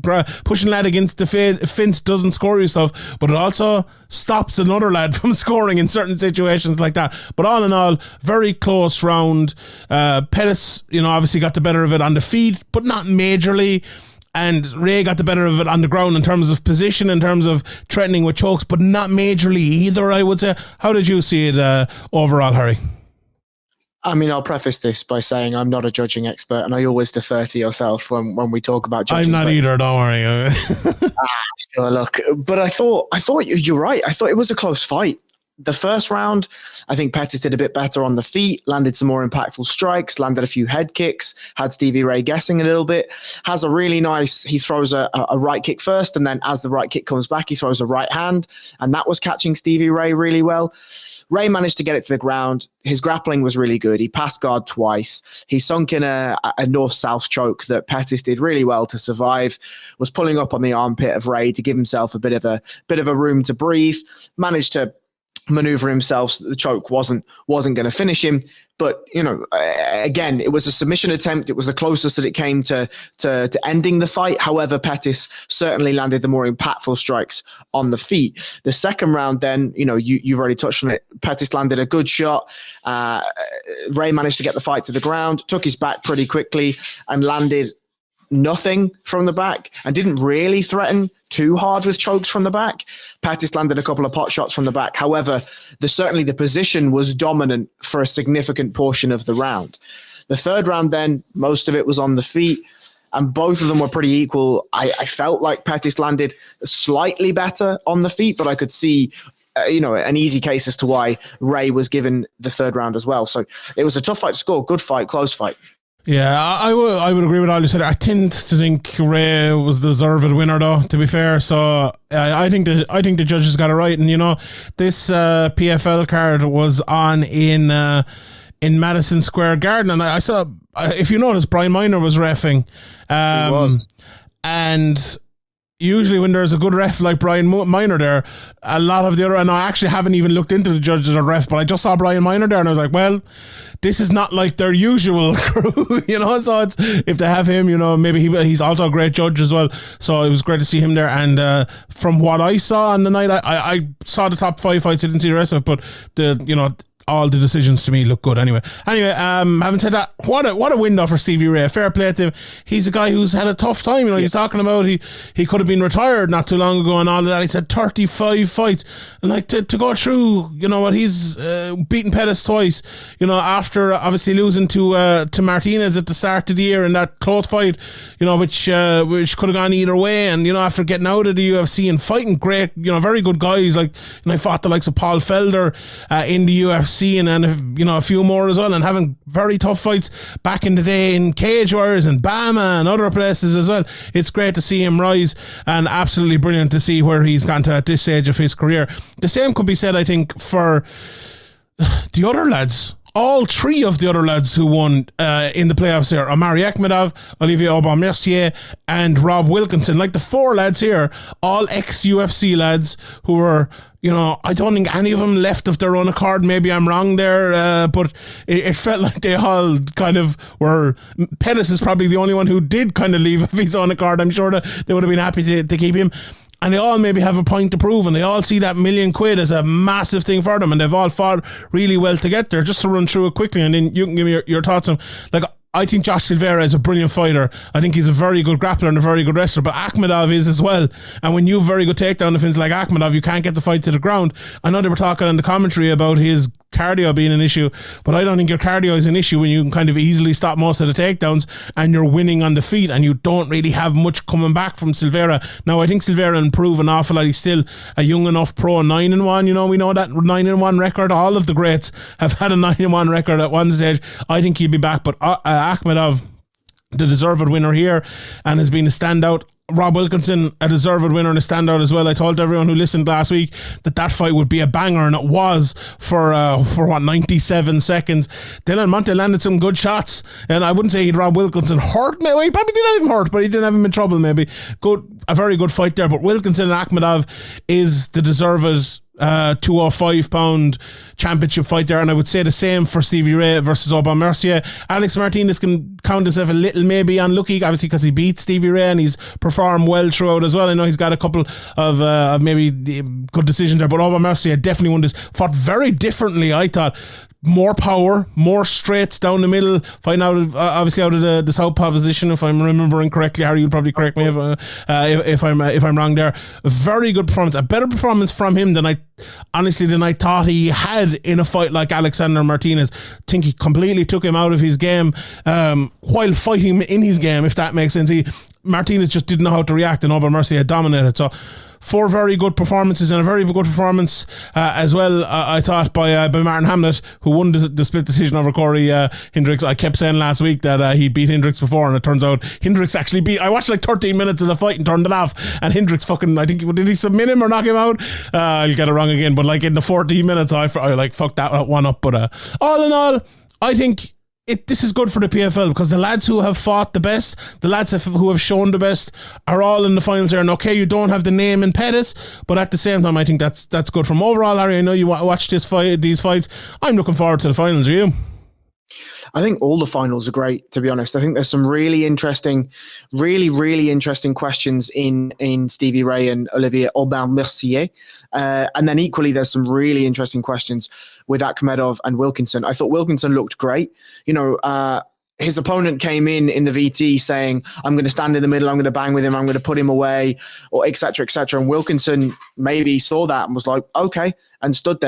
pushing lad against the fence doesn't score you stuff, but it also stops another lad from scoring in certain situations like that. But all in all, very close round. Pettis, obviously got the better of it on the feet, but not majorly. And Ray got the better of it on the ground in terms of position, in terms of threatening with chokes, but not majorly either, I would say. How did you see it overall, Harry? I mean, I'll preface this by saying I'm not a judging expert, and I always defer to yourself when we talk about judging. I'm not either, don't worry. Sure, look, but I thought you're right. I thought it was a close fight. The first round, I think Pettis did a bit better on the feet, landed some more impactful strikes, landed a few head kicks, had Stevie Ray guessing a little bit, has a really nice, he throws a right kick first, and then as the right kick comes back, he throws a right hand, and that was catching Stevie Ray really well. Ray managed to get it to the ground. His grappling was really good. He passed guard twice. He sunk in a north-south choke that Pettis did really well to survive, was pulling up on the armpit of Ray to give himself a bit of a room to breathe, managed to maneuver himself so the choke wasn't going to finish him. But again, it was a submission attempt. It was the closest that it came to ending the fight. However, Pettis certainly landed the more impactful strikes on the feet. The second round, then, you've already touched on it. Pettis landed a good shot. Ray managed to get the fight to the ground, took his back pretty quickly, and landed nothing from the back, and didn't really threaten too hard with chokes from the back. Pettis landed a couple of pot shots from the back. However, certainly the position was dominant for a significant portion of the round. The third round, then, most of it was on the feet, and both of them were pretty equal. I felt like Pettis landed slightly better on the feet, but I could see an easy case as to why Ray was given the third round as well. So it was a tough fight to score, good fight, close fight. Yeah, I would agree with all you said. I tend to think Ray was the deserved winner, though, to be fair. So I think the judges got it right. And this PFL card was on in Madison Square Garden, and I saw, if you notice, Brian Minor was reffing. He was. And usually when there's a good ref like Brian Minor there, a lot of the other, and I actually haven't even looked into the judges or ref, but I just saw Brian Minor there, and I was like, well, this is not like their usual crew, so it's, if they have him, maybe he's also a great judge as well. So it was great to see him there. And from what I saw on the night, I saw the top 5 fights. I didn't see the rest of it, but all the decisions to me look good anyway. Having said that, what a win though for Stevie Ray. Fair play to him. He's a guy who's had a tough time. He's talking about he could have been retired not too long ago and all of that. He said 35 fights, and to go through what he's beaten Pettis twice, after obviously losing to Martinez at the start of the year in that close fight, which could have gone either way, and after getting out of the UFC and fighting great, very good guys, like I fought the likes of Paul Felder in the UFC. UFC and you know, a few more as well, and having very tough fights back in the day in Cage Warriors and Bama and other places as well. It's great to see him rise, and absolutely brilliant to see where he's gone to at this stage of his career. The same could be said, I think, for the other lads. All three of the other lads who won in the playoffs here, Omari Akhmedov, Olivier Aubin-Mercier, and Rob Wilkinson. Like the four lads here, all ex-UFC lads who were, you know, I don't think any of them left of their own accord. Maybe I'm wrong there, but it felt like they all kind of were. Pettis is probably the only one who did kind of leave of his own accord. I'm sure that they would have been happy to keep him. And they all maybe have a point to prove, and they all see that $1 million as a massive thing for them, and they've all fought really well to get there. Just to run through it quickly, and then you can give me your thoughts on, like, I think Josh Silveira is a brilliant fighter. I think he's a very good grappler and a very good wrestler, but Akhmedov is as well. And when you have very good takedown defense like Akhmedov, you can't get the fight to the ground. I know they were talking in the commentary about his cardio being an issue, but I don't think your cardio is an issue when you can kind of easily stop most of the takedowns and you're winning on the feet and you don't really have much coming back from Silveira. Now, I think Silveira improved an awful lot. He's still a young enough pro, 9-1. You know, we know that 9-1 record. All of the greats have had a 9-1 record at one stage. I think he'll be back, but Akhmedov, the deserved winner here, and has been a standout. Rob Wilkinson, a deserved winner and a standout as well. I told everyone who listened last week that fight would be a banger, and it was for 97 seconds. Dylan Monte landed some good shots, and I wouldn't say he'd Rob Wilkinson hurt. Maybe he probably didn't have him hurt, but he didn't have him in trouble. Maybe a very good fight there. But Wilkinson and Akhmedov is the deserved 205 pound championship fight there, and I would say the same for Stevie Ray versus Aubin-Mercier. Alex Martinez can count himself a little maybe unlucky, obviously, because he beat Stevie Ray and he's performed well throughout as well. I know he's got a couple of maybe good decisions there, but Aubin-Mercier definitely won this. Fought very differently, I thought. More power, more straights down the middle, fighting out of obviously out of the southpaw position. If I'm remembering correctly, Harry, you'll probably correct me if I'm wrong there. A very good performance, a better performance from him than I thought he had in a fight like Alexander Martinez. I think he completely took him out of his game while fighting in his game, if that makes sense. Martinez just didn't know how to react, and Aubin-Mercier dominated. So 4 very good performances, and a very good performance as well, I thought, by Martin Hamlet, who won the split decision over Corey Hendricks. I kept saying last week that he beat Hendricks before, and it turns out Hendricks actually beat. I watched like 13 minutes of the fight and turned it off, and Hendricks I think, did he submit him or knock him out? I'll get it wrong again, but like in the 14 minutes, I like fucked that one up. But all in all, I think this is good for the PFL, because the lads who have fought the best, the lads who have shown the best, are all in the finals there. And okay, you don't have the name in Pettis, but at the same time, I think that's good from overall. Harry, I know you watch these fights. I'm looking forward to the finals. Are you? I think all the finals are great, to be honest. I think there's some really interesting questions in Stevie Ray and Olivier Aubin-Mercier. And then equally, there's some really interesting questions with Akhmedov and Wilkinson. I thought Wilkinson looked great. You know, his opponent came in the VT saying, I'm going to stand in the middle, I'm going to bang with him, I'm going to put him away, or et cetera, et cetera. And Wilkinson maybe saw that and was like, okay, and stood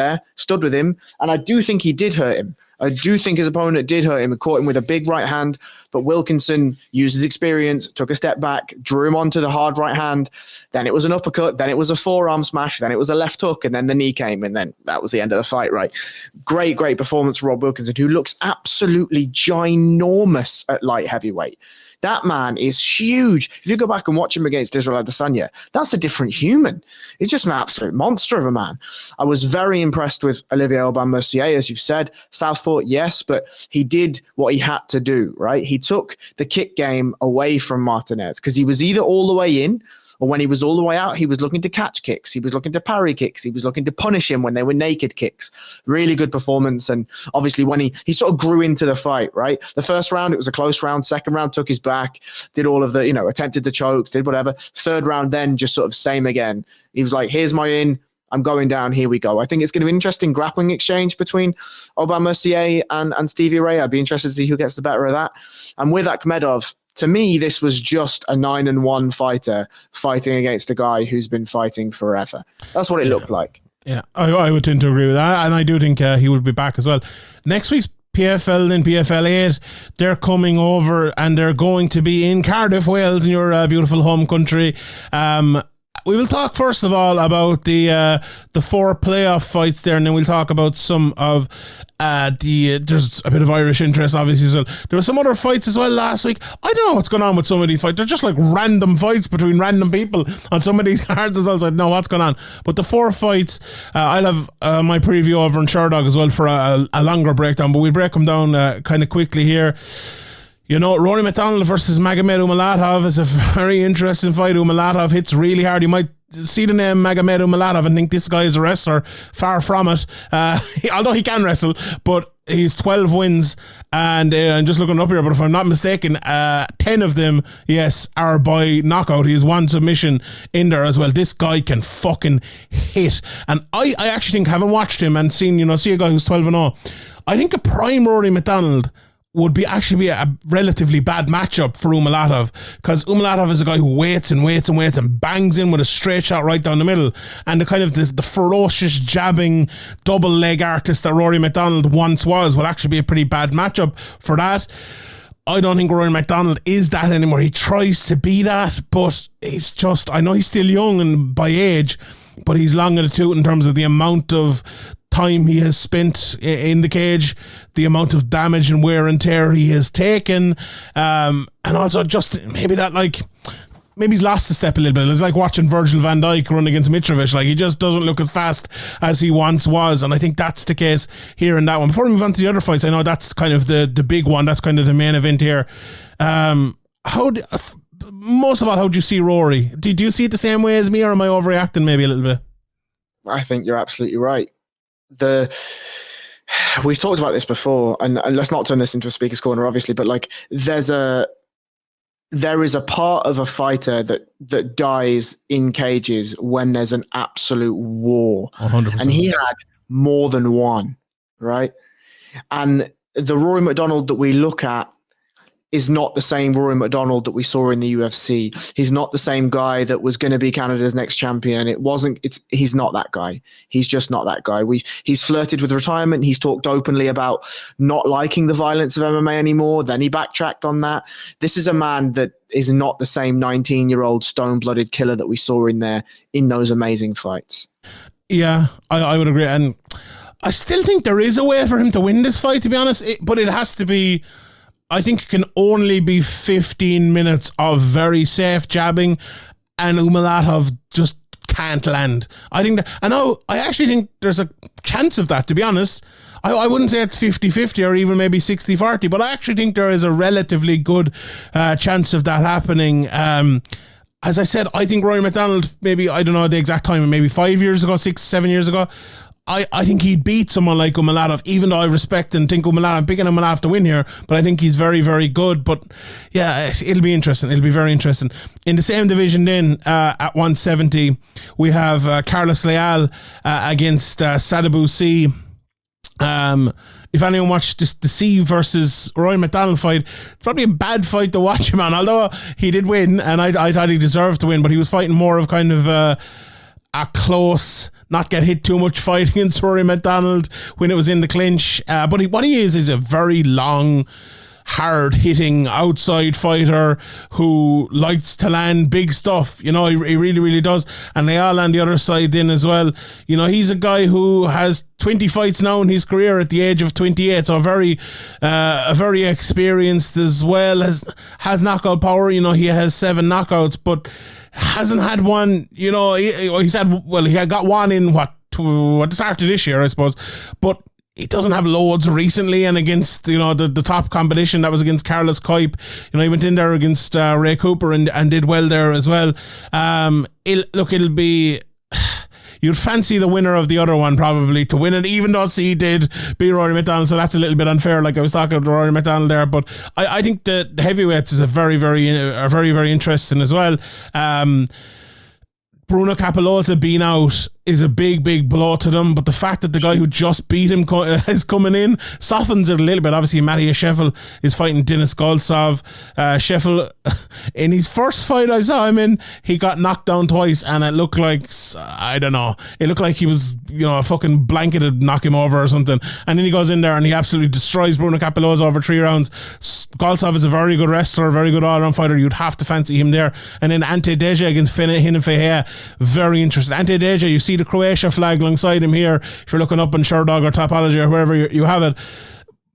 with him. And I do think he did hurt him. I do think his opponent did hurt him and caught him with a big right hand, but Wilkinson used his experience, took a step back, drew him onto the hard right hand. Then it was an uppercut. Then it was a forearm smash. Then it was a left hook. And then the knee came. And then that was the end of the fight, right? Great performance for Rob Wilkinson, who looks absolutely ginormous at light heavyweight. That man is huge. If you go back and watch him against Israel Adesanya, that's a different human. He's just an absolute monster of a man. I was very impressed with Olivier Aubin-Mercier, as you've said. Southpaw, yes, but he did what he had to do, right? He took the kick game away from Martinez, because he was either all the way in, or when he was all the way out, he was looking to catch kicks. He was looking to parry kicks. He was looking to punish him when they were naked kicks. Really good performance. And obviously when he sort of grew into the fight, right? The first round, it was a close round. Second round, took his back, did all of the, attempted the chokes, did whatever. Third round, then just sort of same again. He was like, here's my in. I'm going down. Here we go. I think it's going to be an interesting grappling exchange between Aubin-Mercier and Stevie Ray. I'd be interested to see who gets the better of that. And with Akhmedov, to me, this was just a 9-1 fighter fighting against a guy who's been fighting forever. That's what it looked like. Yeah, I would tend to agree with that. And I do think he will be back as well. Next week's PFL and PFL 8, they're coming over and they're going to be in Cardiff, Wales, in your beautiful home country. we will talk first of all about the 4 playoff fights there, and then we'll talk about some of there's a bit of Irish interest obviously as well. There were some other fights as well last week. I don't know what's going on with some of these fights. They're just like random fights between random people on some of these cards as well, so I don't know what's going on. But the 4 fights, I'll have my preview over in Sherdog as well for a longer breakdown, but we'll break them down kind of quickly here. You know, Rory McDonald versus Magomed Umalatov is a very interesting fight. Umalatov hits really hard. You might see the name Magomed Umalatov and think this guy is a wrestler. Far from it. Although he can wrestle, but he's 12 wins, and I'm just looking up here, but if I'm not mistaken, 10 of them, yes, are by knockout. He has 1 submission in there as well. This guy can fucking hit, and I actually think, having watched him and seen, see a guy who's 12-0, I think a prime Rory McDonald would actually be a relatively bad matchup for Umalatov, because Umalatov is a guy who waits and bangs in with a straight shot right down the middle, and the kind of the ferocious jabbing double leg artist that Rory McDonald once was would actually be a pretty bad matchup for that. I don't think Rory McDonald is that anymore. He tries to be that, but it's just, I know he's still young and by age, but he's long in the tooth in terms of the amount of time he has spent in the cage, the amount of damage and wear and tear he has taken, and also just maybe he's lost a step a little bit. It's like watching Virgil van Dijk run against Mitrovic. Like, he just doesn't look as fast as he once was, and I think that's the case here in that one. Before we move on to the other fights, I know that's kind of the big one. That's kind of the main event here. Most of all, how do you see Rory? Do you see it the same way as me, or am I overreacting maybe a little bit? I think you're absolutely right. We've talked about this before, and let's not turn this into a speaker's corner, obviously, but like there is a part of a fighter that dies in cages when there's an absolute war. 100%. And he had more than one, right? And the Rory McDonald that we look at is not the same Rory McDonald that we saw in the UFC. He's not the same guy that was going to be Canada's next champion. He's not that guy. He's just not that guy. He's flirted with retirement. He's talked openly about not liking the violence of MMA anymore. Then he backtracked on that. This is a man that is not the same 19-year-old stone-blooded killer that we saw in those amazing fights. Yeah, I would agree. And I still think there is a way for him to win this fight, to be honest. But it has to be, I think it can only be 15 minutes of very safe jabbing, and Umalatov just can't land. I actually think there's a chance of that, to be honest. I wouldn't say it's 50-50 or even maybe 60-40, but I actually think there is a relatively good chance of that happening. As I said, I think Rory McDonald, maybe, I don't know the exact time, maybe 5 years ago, 6-7 years ago, I think he'd beat someone like Umalatov, even though I respect and think I'm picking Umalatov to win here, but I think he's very, very good. But yeah, it'll be interesting. It'll be very interesting. In the same division then, at 170, we have Carlos Leal against Sadibou C. If anyone watched the C versus Roy McDonald fight, it's probably a bad fight to watch him on, although he did win, and I thought he deserved to win, but he was fighting more of kind of a close, not get hit too much fight against Rory McDonald when it was in the clinch. But what he is a very long, hard-hitting outside fighter who likes to land big stuff. He really, really does. And Leal on the other side then as well. He's a guy who has 20 fights now in his career at the age of 28, so very experienced as well, has knockout power. He has 7 knockouts, but hasn't had one. He had got one in at the start of this year, I suppose, but he doesn't have loads recently, and against the top competition that was against Carlos Kuip, he went in there against Ray Cooper and did well there as well. It'll be, you'd fancy the winner of the other one probably to win it, even though he did beat Rory McDonald, so that's a little bit unfair, like I was talking about Rory McDonald there. But I think the heavyweights is a very, very interesting as well. Bruno Capolosa being out is a big, big blow to them, but the fact that the guy who just beat him is coming in softens it a little bit. Obviously, Matthias Scheffel is fighting Denis Goltsov. Scheffel in his first fight I saw him in, he got knocked down twice, and it looked like, I don't know, it looked like he was, a fucking blanket would knock him over or something. And then he goes in there and he absolutely destroys Bruno Cappelozza over 3 rounds. Goltsov is a very good wrestler, very good all-around fighter. You'd have to fancy him there. And then Ante Deja against Hinin Fehea, very interesting. Ante Deja, you see the Croatia flag alongside him here, if you're looking up on Sherdog or Topology or wherever you have it.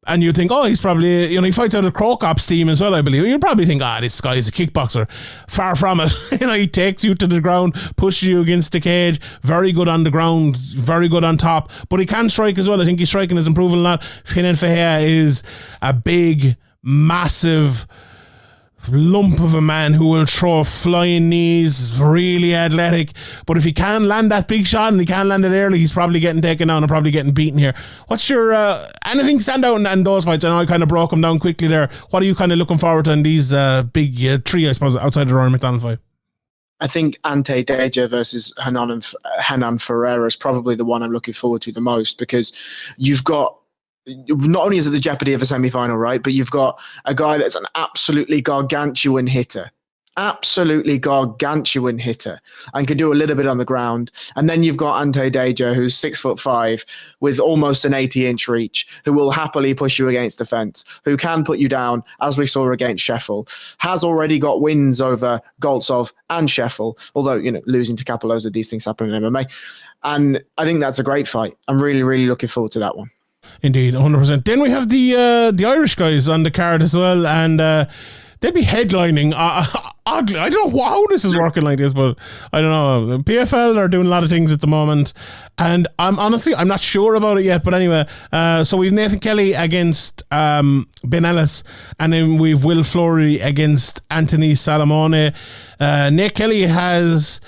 And you think, he's probably, he fights out of Krokop's team as well, I believe. You'd probably think, this guy is a kickboxer. Far from it. He takes you to the ground, pushes you against the cage. Very good on the ground, very good on top. But he can strike as well. I think his striking is improving a lot. Hinin Fehea is a big, massive lump of a man who will throw flying knees, really athletic. But if he can land that big shot and he can land it early, he's probably getting taken down and probably getting beaten here. What's your anything stand out in those fights? I know I kind of broke them down quickly there. What are you kind of looking forward to in these big three, I suppose, outside of the Rory McDonald fight? I think Ante Deja versus Hernan Ferreira is probably the one I'm looking forward to the most, because you've got, not only is it the jeopardy of a semi-final, right, but you've got a guy that's an absolutely gargantuan hitter, and can do a little bit on the ground. And then you've got Ante Deja, who's 6'5" with almost an 80-inch reach, who will happily push you against the fence, who can put you down, as we saw against Sheffel, has already got wins over Goltsov and Sheffel, although, losing to Cappelozza, these things happen in MMA. And I think that's a great fight. I'm really, really looking forward to that one. Indeed, 100%. Then we have the Irish guys on the card as well, and they'd be headlining. Oddly, I don't know how this is working like this, but I don't know. PFL are doing a lot of things at the moment, and I'm not sure about it yet. But anyway, so we've Nathan Kelly against Ben Ellis, and then we've Will Fleury against Anthony Salamone. Nate Kelly has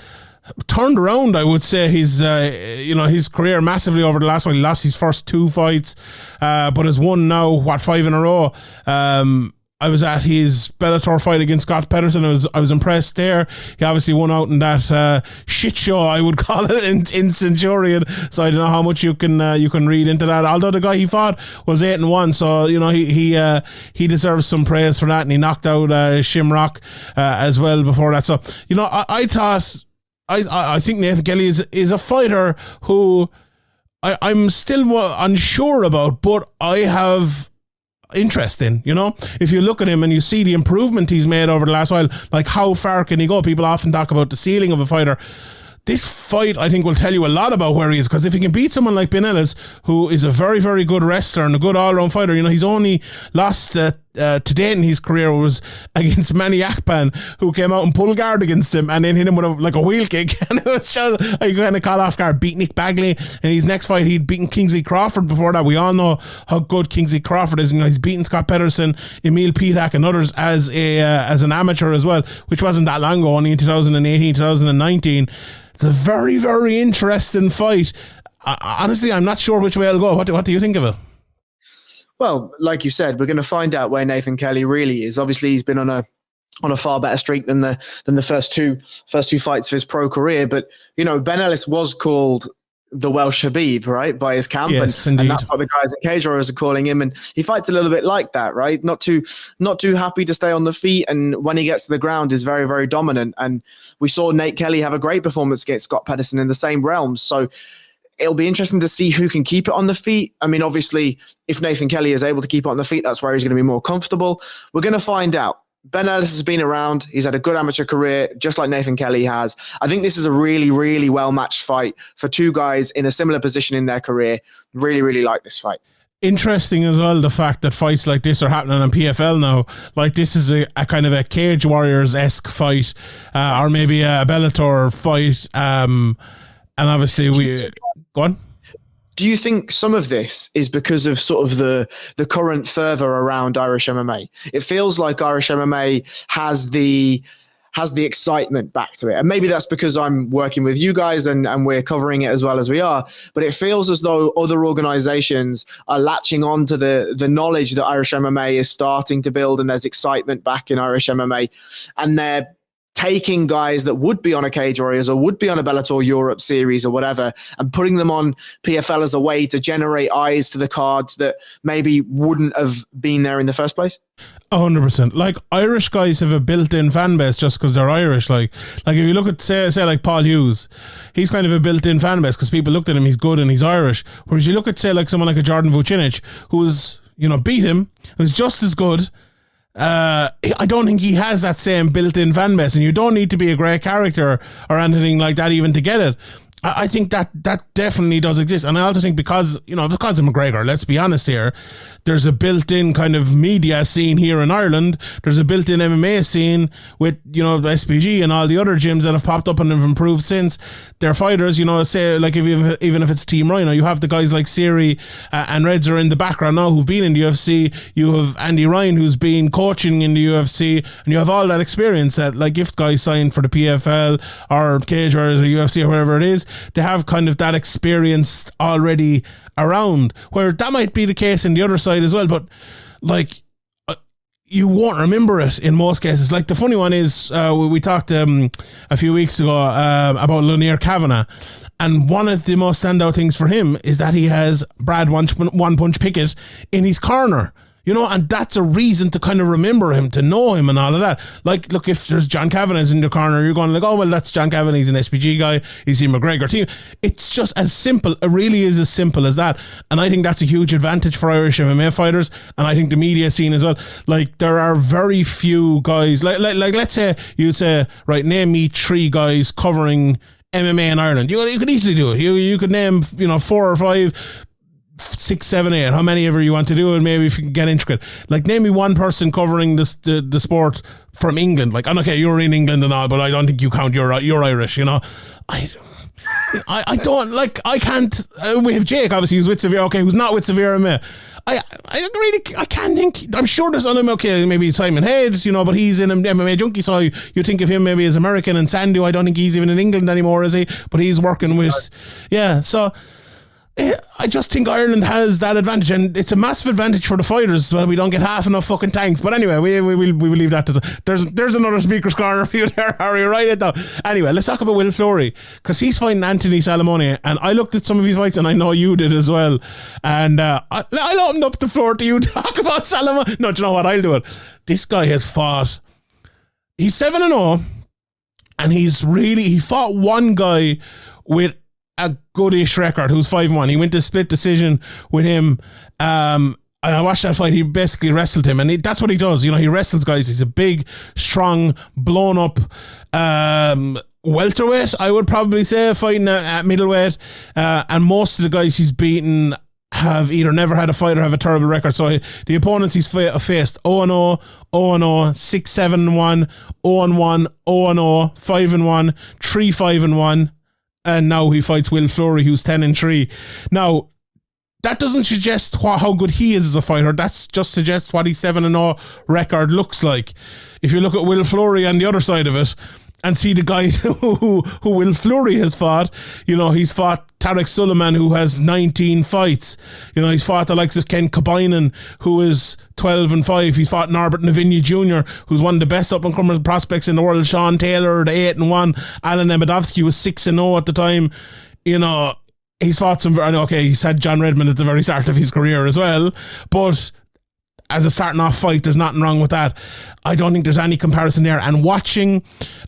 turned around, I would say, his career massively over the last one. He lost his first 2 fights, but has won now 5 in a row. I was at his Bellator fight against Scott Pedersen. I was impressed there. He obviously won out in that shit show, I would call it, in Centurion. So I don't know how much you can read into that. Although the guy he fought was 8-1, so he deserves some praise for that, and he knocked out Shimrock as well before that. So I thought. I think Nathan Kelly is a fighter who I'm still unsure about, but I have interest in. If you look at him and you see the improvement he's made over the last while, like how far can he go? People often talk about the ceiling of a fighter. This fight, I think, will tell you a lot about where he is, because if he can beat someone like Ben Ellis, who is a very, very good wrestler and a good all-round fighter, he's only lost to date in his career was against Manny Akpan, who came out and pulled guard against him and then hit him with a wheel kick, and it was just, I kind of caught off guard. Beat Nick Bagley, and his next fight he'd beaten Kingsley Crawford before that. We all know how good Kingsley Crawford is. He's beaten Scott Pedersen, Emil Pitak, and others as an amateur as well, which wasn't that long ago, only in 2018, 2019. It's a very, very interesting fight. Honestly, I'm not sure which way I'll go. What do you think of it? Well, like you said, we're going to find out where Nathan Kelly really is. Obviously, he's been on a far better streak than the first two fights of his pro career. But Ben Ellis was called the Welsh Habib, right, by his camp, yes, and that's what the guys at Cage Warriors are calling him. And he fights a little bit like that, right? Not too happy to stay on the feet, and when he gets to the ground, is very, very dominant. And we saw Nate Kelly have a great performance against Scott Pedersen in the same realms. So it'll be interesting to see who can keep it on the feet. I mean, obviously, if Nathan Kelly is able to keep it on the feet, that's where he's going to be more comfortable. We're going to find out. Ben Ellis has been around. He's had a good amateur career, just like Nathan Kelly has. I think this is a really, really well-matched fight for two guys in a similar position in their career. Really, really like this fight. Interesting as well, the fact that fights like this are happening on PFL now. Like, this is a kind of a Cage Warriors-esque fight, or maybe a Bellator fight. And obviously, go on. Do you think some of this is because of sort of the current fervor around Irish MMA? It feels like Irish MMA has the excitement back to it. And maybe that's because I'm working with you guys and we're covering it as well as we are. But it feels as though other organizations are latching on to the knowledge that Irish MMA is starting to build, and there's excitement back in Irish MMA. And they're taking guys that would be on a Cage Warriors or would be on a Bellator Europe series or whatever and putting them on PFL as a way to generate eyes to the cards that maybe wouldn't have been there in the first place? 100%. Like, Irish guys have a built-in fan base just because they're Irish. Like if you look at say like Paul Hughes, he's kind of a built-in fan base because people looked at him, he's good and he's Irish. Whereas you look at say like someone like a Jordan Vucinic, who's, you know, beat him, who's just as good. I don't think he has that same built-in fan base, and you don't need to be a great character or anything like that even to get it. I think that definitely does exist. And I also think because of McGregor, let's be honest here, there's a built-in kind of media scene here in Ireland. There's a built-in MMA scene with, you know, SPG and all the other gyms that have popped up and have improved since. Their fighters, you know, say like even if it's Team Rhino, you have the guys like Siri and Reds are in the background now who've been in the UFC. You have Andy Ryan who's been coaching in the UFC, and you have all that experience that, like, if guys sign for the PFL or Cage or the UFC or wherever it is, they have kind of that experience already around, where that might be the case in the other side as well, but like you won't remember it in most cases. Like the funny one is we talked a few weeks ago about Lanier Kavanagh, and one of the most standout things for him is that he has Brad One Punch Pickett in his corner. You know, and that's a reason to kind of remember him, to know him and all of that. Like, look, if there's John Kavanagh's in the corner, you're going like, oh, well, that's John Kavanagh, he's an SPG guy, he's the McGregor team. It's just as simple, it really is as simple as that. And I think that's a huge advantage for Irish MMA fighters, and I think the media scene as well. Like, there are very few guys, like let's say you say, right, name me 3 guys covering MMA in Ireland. You could easily do it. You could name, you know, 4 or 5, 6, 7, 8, how many ever you want to do it, maybe if you can get intricate. Like, name me one person covering the sport from England. Like, and okay, you're in England and all, but I don't think you count, you're Irish, you know. I don't, like, I can't, we have Jake, obviously, who's with Severe, okay, who's not with SevereMMA. I can't think, I'm sure there's other, okay, maybe Simon Head, you know, but he's in MMA Junkie, so you think of him maybe as American. And Sandu, I don't think he's even in England anymore, is he? But he's working with, yeah, so I just think Ireland has that advantage, and it's a massive advantage for the fighters. Well, we don't get half enough fucking tanks, but anyway, we will leave that to. There's another speaker's corner for you there, Harry. Write it down. Anyway, let's talk about Will Fleury, because he's fighting Anthony Salamone, and I looked at some of his fights, and I know you did as well. And I'll open up the floor to you to talk about Salamone. No, do you know what? I'll do it. This guy has fought. He's 7-0, and he fought one guy with a goodish record who's 5-1. He went to split decision with him. And I watched that fight. He basically wrestled him, and that's what he does. You know, he wrestles guys. He's a big, strong, blown up welterweight, I would probably say, fighting at middleweight. And most of the guys he's beaten have either never had a fight or have a terrible record. So the opponents he's faced 0-0, 0-0, 6-7-1, 0-1, 0-0, 5-1, 3-5-1. And now he fights Will Fleury, who's 10-3. Now, that doesn't suggest how good he is as a fighter. That just suggests what his 7-0 record looks like. If you look at Will Fleury on the other side of it and see the guy who Will Fleury has fought, you know, he's fought Tarek Suleiman, who has 19 fights. You know, he's fought the likes of Ken Kabainen, who is 12-5. He's fought Norbert Navinia Jr., who's one of the best up-and-coming prospects in the world. Sean Taylor, the 8-1. Alan Maldovsky was 6-0 at the time. You know, he's fought some, okay, he's had John Redmond at the very start of his career as well, but as a starting off fight, there's nothing wrong with that. I don't think there's any comparison there. And watching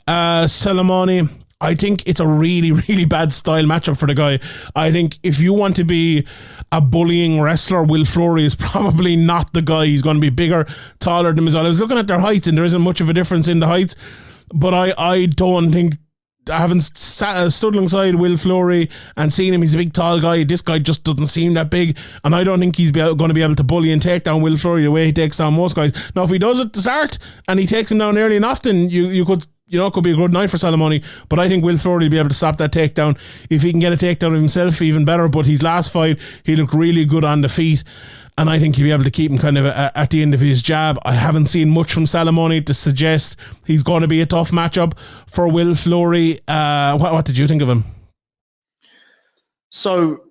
Salamone, I think it's a really, really bad style matchup for the guy. I think if you want to be a bullying wrestler, Will Fleury is probably not the guy. He's going to be bigger, taller than him as well. I was looking at their heights, and there isn't much of a difference in the heights, but I don't think, I haven't stood alongside Will Fleury and seen him. He's a big, tall guy. This guy just doesn't seem that big, and I don't think he's going to be able to bully and take down Will Fleury the way he takes down most guys. Now, if he does at the start and he takes him down early enough, then you could, you know, it could be a good night for Salamone. But I think Will Fleury will be able to stop that takedown. If he can get a takedown of himself, even better. But his last fight, he looked really good on the feet, and I think he'll be able to keep him kind of at the end of his jab. I haven't seen much from Salamone to suggest he's going to be a tough matchup for Will Fleury. What did you think of him? So,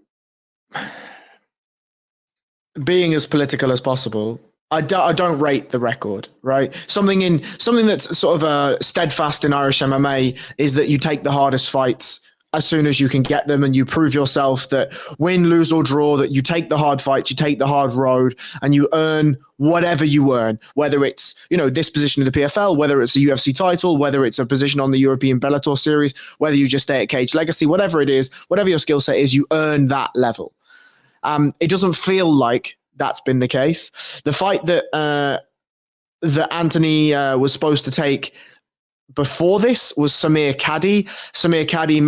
being as political as possible, I don't rate the record, right? Something that's sort of steadfast in Irish MMA is that you take the hardest fights as soon as you can get them, and you prove yourself that win, lose or draw, that you take the hard fights, you take the hard road, and you earn whatever you earn, whether it's, this position in the PFL, whether it's a UFC title, whether it's a position on the European Bellator series, whether you just stay at Cage Legacy, whatever it is, whatever your skill set is, you earn that level. It doesn't feel like that's been the case. The fight that Anthony was supposed to take before this was Samir Kaddi. Samir Kaddi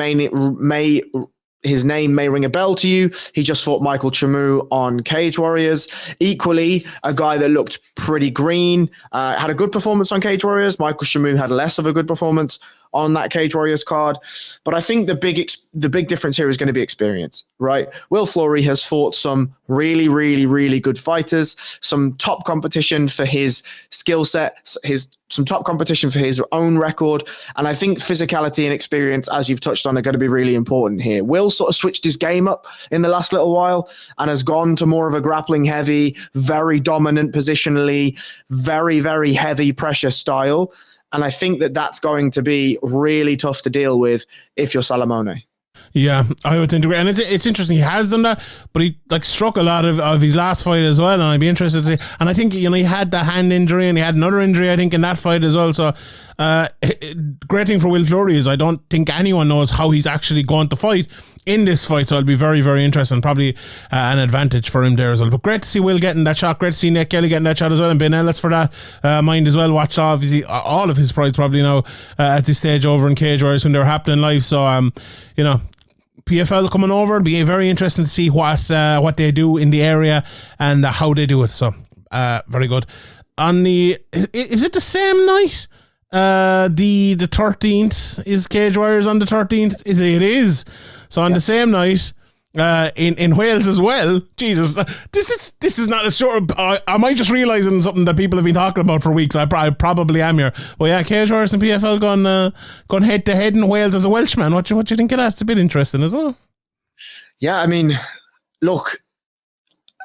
his name may ring a bell to you. He just fought Michael Chamu on Cage Warriors. Equally, a guy that looked pretty green, had a good performance on Cage Warriors. Michael Chamu had less of a good performance on that Cage Warriors card. But I think the big difference here is going to be experience, right? Will Fleury has fought some really, really, really good fighters, some top competition for his skill set, some top competition for his own record. And I think physicality and experience, as you've touched on, are going to be really important here. Will sort of switched his game up in the last little while and has gone to more of a grappling heavy, very dominant positionally, very, very heavy pressure style. And I think that that's going to be really tough to deal with if you're Salamone. Yeah, I would agree. And it's interesting. He has done that, but he struck a lot of his last fight as well. And I'd be interested to see. And I think, he had that hand injury and he had another injury, I think, in that fight as well. So, great thing for Will Fleury is I don't think anyone knows how he's actually going to fight in this fight. So it'll be very, very interesting. Probably an advantage for him there as well. But great to see Will getting that shot. Great to see Nick Kelly getting that shot as well. And Ben Ellis for that mind as well. Watched obviously all of his fights probably now at this stage over in Cage Warriors when they were happening live. So, PFL coming over. It'll be very interesting to see what they do in the area and how they do it. So, very good. On the is it the same night? The 13th is Cage Warriors on the 13th. It is. So on the same night, in Wales as well. Jesus, this is not a short. Am I just realising something that people have been talking about for weeks? I probably am here. Well, yeah, Cage Warriors and PFL gone head to head in Wales as a Welshman. What you think of that? It's a bit interesting, isn't it? Yeah, I mean, look,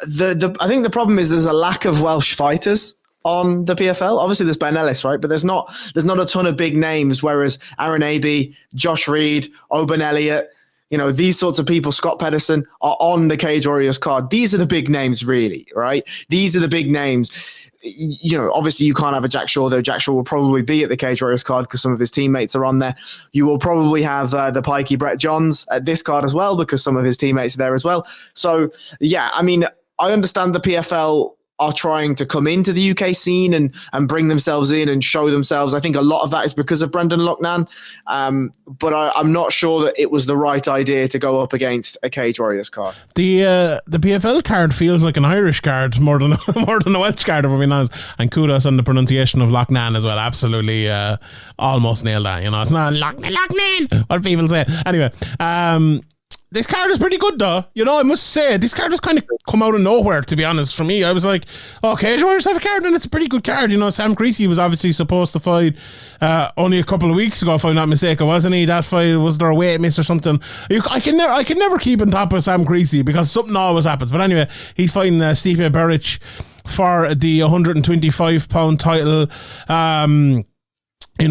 I think the problem is there's a lack of Welsh fighters on the PFL. Obviously, there's Ben Ellis, right? But there's not a ton of big names. Whereas Aaron Abbey, Josh Reed, Oban Elliott, these sorts of people, Scott Pedersen, are on the Cage Warriors card. These are the big names, really, right? These are the big names. Obviously you can't have a Jack Shaw, though. Jack Shaw will probably be at the Cage Warriors card because some of his teammates are on there. You will probably have the pikey Brett Johns at this card as well because some of his teammates are there as well. So, yeah, I mean, I understand the PFL are trying to come into the UK scene and bring themselves in and show themselves. I think a lot of that is because of Brendan Loughnane, but I'm not sure that it was the right idea to go up against a Cage Warriors card. The PFL card feels like an Irish card more than a Welsh card, if I'm being honest. And kudos on the pronunciation of Loughnane as well. Absolutely, almost nailed that. It's not Loughnane. What people say. Anyway, this card is pretty good, though. I must say, this card has kind of come out of nowhere, to be honest, for me. I was like, Cage Warriors have a card, and it's a pretty good card. Sam Gracie was obviously supposed to fight only a couple of weeks ago, if I'm not mistaken, wasn't he? That fight, was there a weight miss or something? I can never keep on top of Sam Gracie because something always happens. But anyway, he's fighting Stipe Beric for the 125-pound title.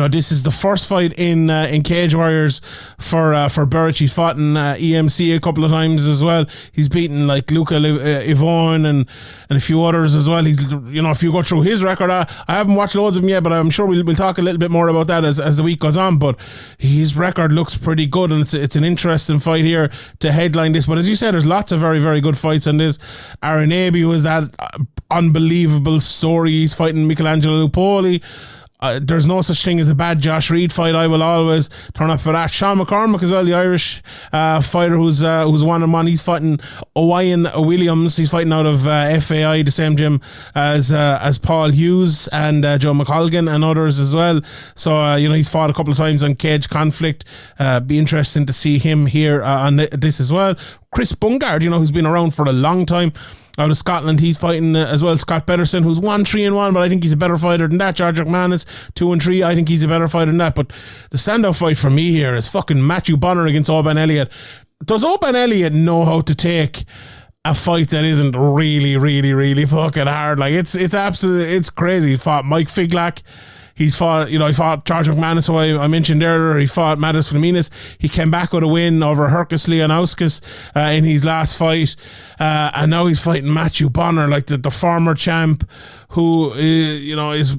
This is the first fight in Cage Warriors for Beric. He's fought in EMC a couple of times as well. He's beaten like Luca Ivon and a few others as well. He's if you go through his record, I haven't watched loads of them yet, but I'm sure we'll talk a little bit more about that as the week goes on. But his record looks pretty good, and it's an interesting fight here to headline this. But as you said, there's lots of very, very good fights on this. Aaron Abbey was that unbelievable story. He's fighting Michelangelo Lupoli. There's no such thing as a bad Josh Reed fight. I will always turn up for that. Sean McCormack as well, the Irish fighter who's 1-1. He's fighting Owain Williams. He's fighting out of FAI, the same gym as Paul Hughes and Joe McColgan and others as well. So he's fought a couple of times on Cage Conflict. Be interesting to see him here on this as well. Chris Bungard, who's been around for a long time. Out of Scotland, he's fighting as well Scott Pedersen, who's 1-3-1, but I think he's a better fighter than that. George McManus, 2-3, I think he's a better fighter than that. But the standout fight for me here is fucking Matthew Bonner against Oban Elliott. Does Oban Elliott know how to take a fight that isn't really, really, really fucking hard. Like it's absolutely, it's crazy. He fought Mike Figlak. He fought George McManus, who I mentioned earlier. He fought Matas Fleminis. He came back with a win over Herkus Leonauskas in his last fight. And now he's fighting Matthew Bonner, like the former champ who, is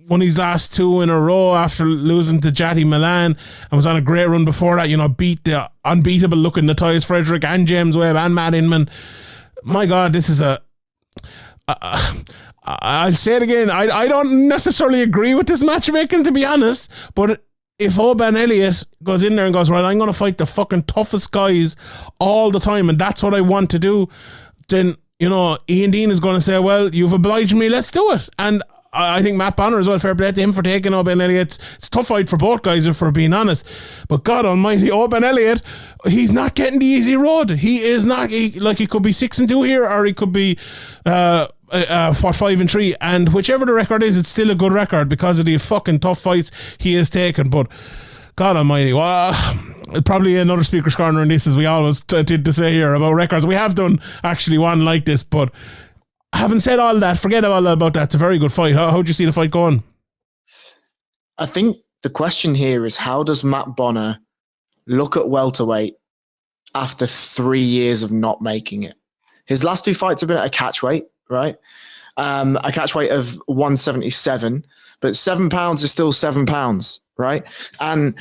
won his last 2 in a row after losing to Jati Milan and was on a great run before that, beat the unbeatable looking Matthias Frederick and James Webb and Matt Inman. My God, this is I'll say it again. I don't necessarily agree with this matchmaking, to be honest. But if Oban Elliott goes in there and goes, right, I'm going to fight the fucking toughest guys all the time, and that's what I want to do, then, Ian Dean is going to say, well, you've obliged me, let's do it. And I think Matt Bonner as well, fair play to him for taking Oban Elliott. It's a tough fight for both guys, if we're being honest. But God almighty, Oban Elliott, he's not getting the easy road. He is not, he could be 6-2 here, or he could be 5-3, and whichever the record is, it's still a good record because of the fucking tough fights he has taken. But God almighty, probably another speaker's corner in this, as we always did to say here about records. We have done actually one like this, but having said all that, forget all about that. It's a very good fight. How do you see the fight going? I think the question here is, how does Matt Bonner look at welterweight after 3 years of not making it? His last 2 fights have been at a catchweight, right? A catchweight of 177, but 7 pounds is still 7 pounds, right? And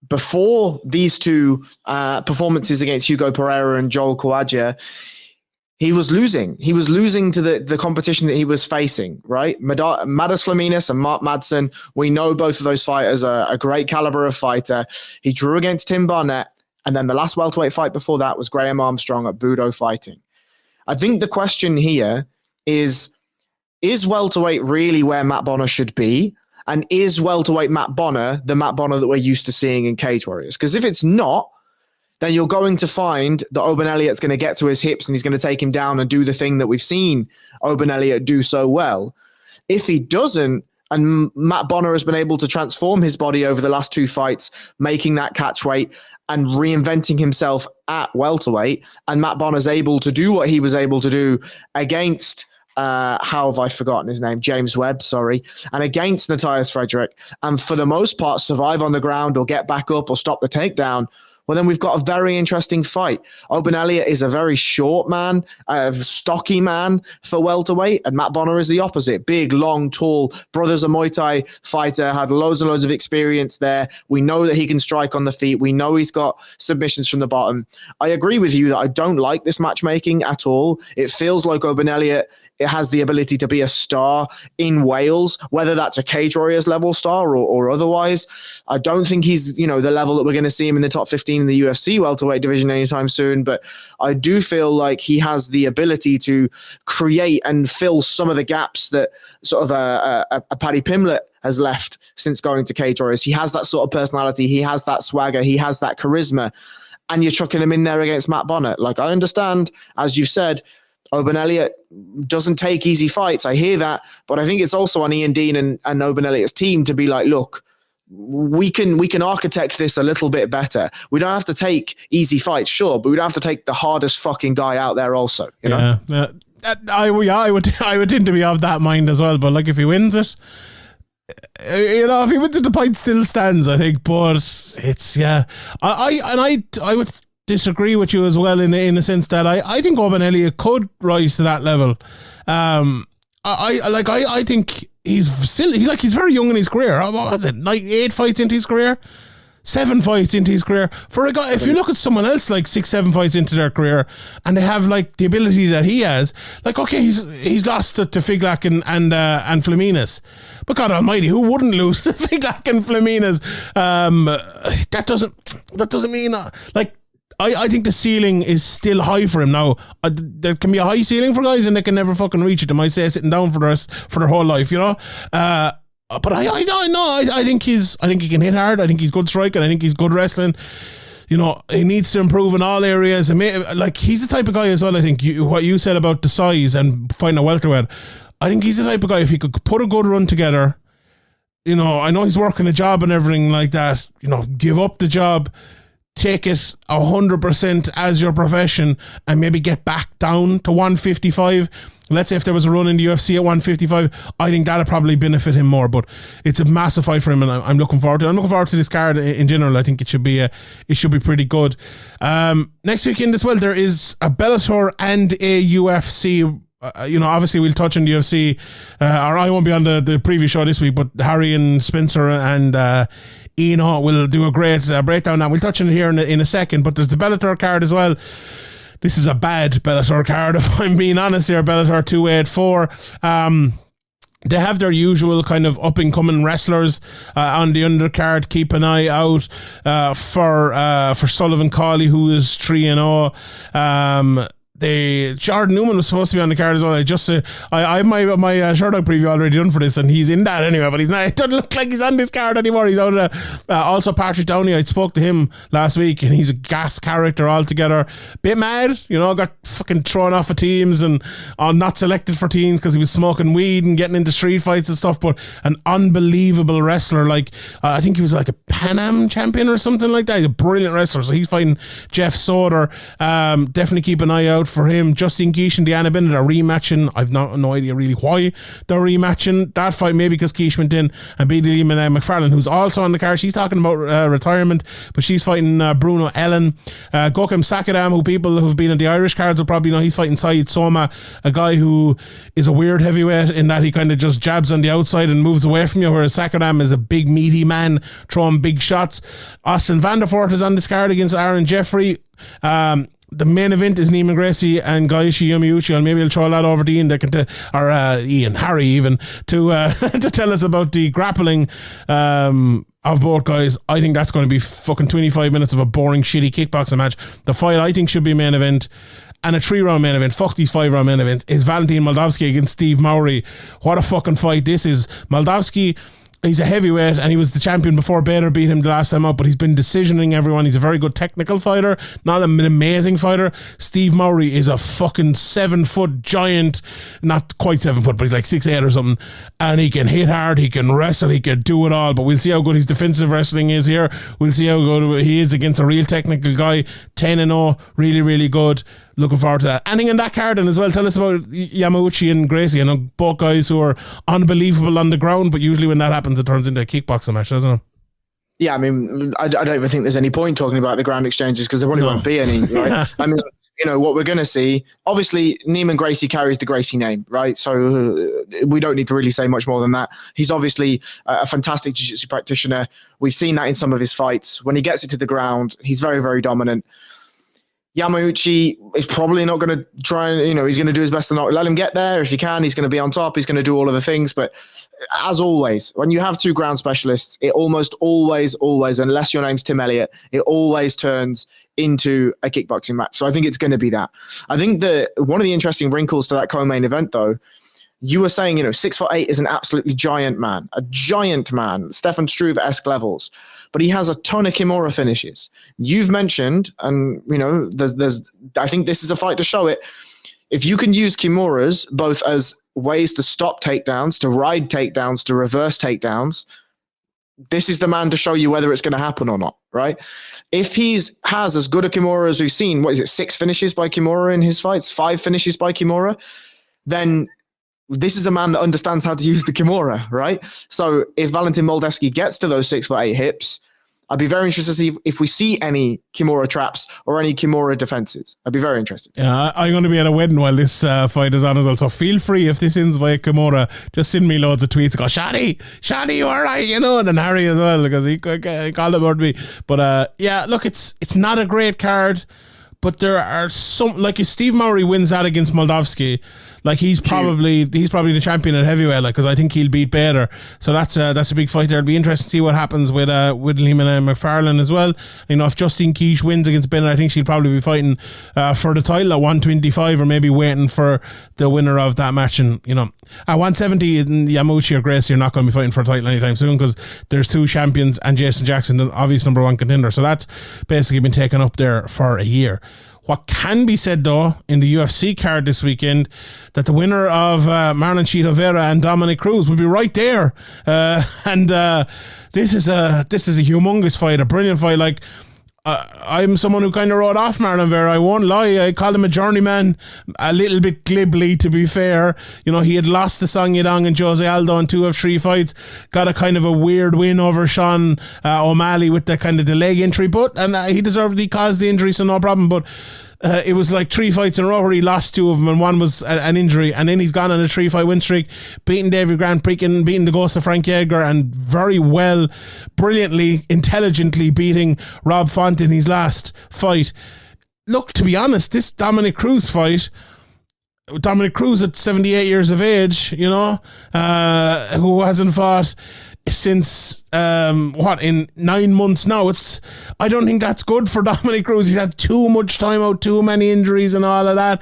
before these 2 performances against Hugo Perreira and Joel Kawaja, he was losing. He was losing to the competition that he was facing, right? Matas Fleminis and Mark Madsen, we know both of those fighters are a great caliber of fighter. He drew against Tim Barnett, and then the last welterweight fight before that was Graham Armstrong at Budo Fighting. I think the question here is welterweight really where Matt Bonner should be? And is welterweight Matt Bonner the Matt Bonner that we're used to seeing in Cage Warriors? Because if it's not, then you're going to find that Oban Elliott's going to get to his hips and he's going to take him down and do the thing that we've seen Oban Elliott do so well. If he doesn't, and Matt Bonner has been able to transform his body over the last 2 fights, making that catch weight and reinventing himself at welterweight, and Matt Bonner's able to do what he was able to do against, how have I forgotten his name? James Webb, sorry. And against Matthias Frederick, and for the most part survive on the ground or get back up or stop the takedown, well, then we've got a very interesting fight. Oban Elliott is a very short man, a stocky man for welterweight, and Matt Bonner is the opposite. Big, long, tall, brothers a Muay Thai fighter, had loads and loads of experience there. We know that he can strike on the feet. We know he's got submissions from the bottom. I agree with you that I don't like this matchmaking at all. It feels like Oban Elliott, it has the ability to be a star in Wales, whether that's a Cage Warriors level star or otherwise. I don't think he's, the level that we're going to see him in the top 15 in the UFC welterweight division anytime soon, but I do feel like he has the ability to create and fill some of the gaps that sort of a Paddy Pimblett has left since going to Cage Warriors. He has that sort of personality. He has that swagger. He has that charisma. And you're chucking him in there against Matt Bonner. Like, I understand, as you said, Oban Elliott doesn't take easy fights. I hear that, but I think it's also on Ian Dean and Oban Elliott's team to be like, look, we can architect this a little bit better. We don't have to take easy fights, sure, but we don't have to take the hardest fucking guy out there also. You know? I would tend to be of that mind as well. But like, if he wins it, if he wins it, the point still stands, I think. But it's I would disagree with you as well in a sense that I think Oban Elliott could rise to that level. I think he's very young in his career. What was it? 8 fights into his career? 7 fights into his career. For a guy, if you look at someone else like 6-7 fights into their career and they have like the ability that he has, like, okay, he's lost to Figlak and Fleminis. But God almighty, who wouldn't lose to Figlak and Fleminis? That doesn't mean like, I think the ceiling is still high for him now. There can be a high ceiling for guys and they can never fucking reach it. They might say sitting down for their whole life, But I think he can hit hard. I think he's good striking. I think he's good wrestling. He needs to improve in all areas. And he's the type of guy as well. I think what you said about the size and finding a welterweight. I think he's the type of guy, if he could put a good run together. I know he's working a job and everything like that. Give up the job take it 100% as your profession and maybe get back down to 155. Let's say if there was a run in the UFC at 155, I think that'd probably benefit him more. But it's a massive fight for him, and I'm looking forward to it. I'm looking forward to this card in general. I think it should be pretty good. Next weekend as well, there is a Bellator and a UFC. Obviously we'll touch on the UFC, or I won't be on the previous show this week, but Harry and Spencer and Eno will do a great breakdown now. We'll touch on it here in a second, but there's the Bellator card as well. This is a bad Bellator card, if I'm being honest here. Bellator 284. They have their usual kind of up-and-coming wrestlers on the undercard. Keep an eye out for Sullivan Cawley, who is 3-0. Jordan Newman was supposed to be on the card as well. I have my Short Dog preview already done for this, and he's in that anyway, but he's not. It doesn't look like he's on this card anymore. He's out of also Patrick Downey. I spoke to him last week, and he's a gas character altogether. Bit mad, got fucking thrown off of teams and not selected for teams because he was smoking weed and getting into street fights and stuff. But an unbelievable wrestler. Like I think he was like a Pan Am champion or something like that. He's a brilliant wrestler. So he's fighting Jeff Soder. Definitely keep an eye out for him. Justin Geesh and Deanna Bennett are rematching. I've no idea really why they're rematching that fight. Maybe because Geesh went in and beat Liam McFarlane, who's also on the card. She's talking about retirement, but she's fighting Bruno Ellen. Gokem Sakadam, who people who've been on the Irish cards will probably know, he's fighting Syed Soma, a guy who is a weird heavyweight in that he kind of just jabs on the outside and moves away from you, whereas Sakadam is a big meaty man throwing big shots. Austin Vanderfort is on this card against Aaron Jeffrey. The main event is Neiman Gracie and Gaethje Yamauchi, and maybe I'll throw a lot over to Ian, Harry even, to tell us about the grappling of both guys. I think that's going to be fucking 25 minutes of a boring, shitty kickboxing match. The fight I think should be main event, and a 3-round main event, fuck these 5-round main events, is Valentine Maldovsky against Steve Mowry. What a fucking fight this is. Maldovsky, he's a heavyweight and he was the champion before Bader beat him the last time out, but he's been decisioning everyone. He's a very good technical fighter, not an amazing fighter. Steve Mowry is a fucking 7-foot giant, not quite 7 foot, but he's like 6'8" or something, and he can hit hard, he can wrestle, he can do it all. But we'll see how good his defensive wrestling is here. We'll see how good he is against a real technical guy. 10-0, really, really good. Looking forward to that. Anything in that card, and as well, tell us about Yamauchi and Gracie. I know both guys who are unbelievable on the ground, but usually when that happens, it turns into a kickboxing match, doesn't it? Yeah, I mean, I don't even think there's any point talking about the ground exchanges because there probably won't be any, right? I mean, what we're going to see, obviously, Neiman Gracie carries the Gracie name, right? So we don't need to really say much more than that. He's obviously a fantastic jiu-jitsu practitioner. We've seen that in some of his fights. When he gets it to the ground, he's very, very dominant. Yamauchi is probably not going to try and, he's going to do his best to not let him get there. If he can, he's going to be on top. He's going to do all of the things. But as always, when you have two ground specialists, it almost always, unless your name's Tim Elliott, it always turns into a kickboxing match. So I think it's going to be that. I think that one of the interesting wrinkles to that co-main event, though, you were saying, 6'8" is an absolutely giant man, Stefan Struve-esque levels, but he has a ton of Kimura finishes. You've mentioned, and I think this is a fight to show it. If you can use Kimuras both as ways to stop takedowns, to ride takedowns, to reverse takedowns, this is the man to show you whether it's going to happen or not, right? If has as good a Kimura as we've seen, 6 finishes by Kimura in his fights, 5 finishes by Kimura, then this is a man that understands how to use the Kimura, right? So if Valentine Maldovsky gets to those 6'8" hips, I'd be very interested to see if we see any Kimura traps or any Kimura defenses. I'd be very interested. Yeah, I'm going to be at a wedding while this fight is on as well. So feel free, if this ends by a Kimura, just send me loads of tweets. Go, Shadi, you all right? And then Harry as well, because he called about me. But look, it's not a great card. But there are some, like if Steve Mowry wins that against Maldovsky, like he's probably the champion at heavyweight, like, because I think he'll beat Bader. So that's a big fight there. It'll be interesting to see what happens with Liam and McFarlane as well. If Justine Geesh wins against Bennett, I think she'll probably be fighting for the title at 125, or maybe waiting for the winner of that match. And at 170, Yamauchi or Gracie are not going to be fighting for a title anytime soon, because there's 2 champions and Jason Jackson, the obvious number 1 contender. So that's basically been taken up there for a year. What can be said, though, in the UFC card this weekend, that the winner of Marlon Chito Vera and Dominic Cruz will be right there. This is a humongous fight, a brilliant fight. Like, I'm someone who kind of wrote off Marlon Vera. I won't lie. I called him a journeyman a little bit glibly, to be fair. You know, he had lost to Song Yadong and Jose Aldo in 2 of 3 fights. Got a kind of a weird win over Sean O'Malley with the kind of the leg injury, but he deserved it. He caused the injury, so no problem. But it was like 3 fights in a row where he lost 2 of them, and one was an injury, and then he's gone on a 3-fight win streak, beating David Grant, beating the ghost of Frankie Edgar, and very well, brilliantly, intelligently beating Rob Font in his last fight. Look, to be honest, this Dominic Cruz fight, Dominic Cruz at 78 years of age, you know, who hasn't fought since in 9 months now. I don't think that's good for Dominic Cruz. He's had too much time out, too many injuries and all of that.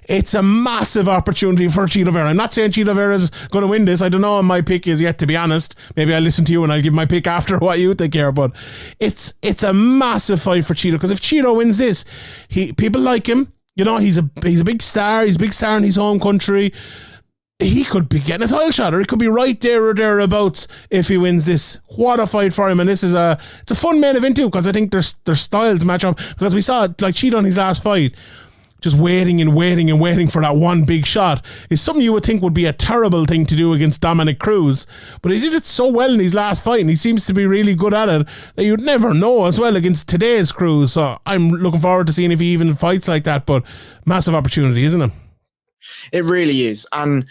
It's a massive opportunity for Chito Vera. I'm not saying Chito Vera is going to win this. I don't know. My pick is yet to be honest. Maybe I'll listen to you and I'll give my pick after what you think here. But it's a massive fight for Chito, because if Chito wins this, people like him. You know, he's a big star. He's a big star in his home country. He could be getting a title shot, or he could be right there or thereabouts if he wins this. What a fight for him. And this is it's a fun main event too, because I think their styles match up, because we saw like Cheat on his last fight, just waiting for that one big shot is something you would think would be a terrible thing to do against Dominic Cruz, but he did it so well in his last fight, and he seems to be really good at it, that you'd never know as well against today's Cruz. So I'm looking forward to seeing if he even fights like that. But massive opportunity, isn't it? It really is. And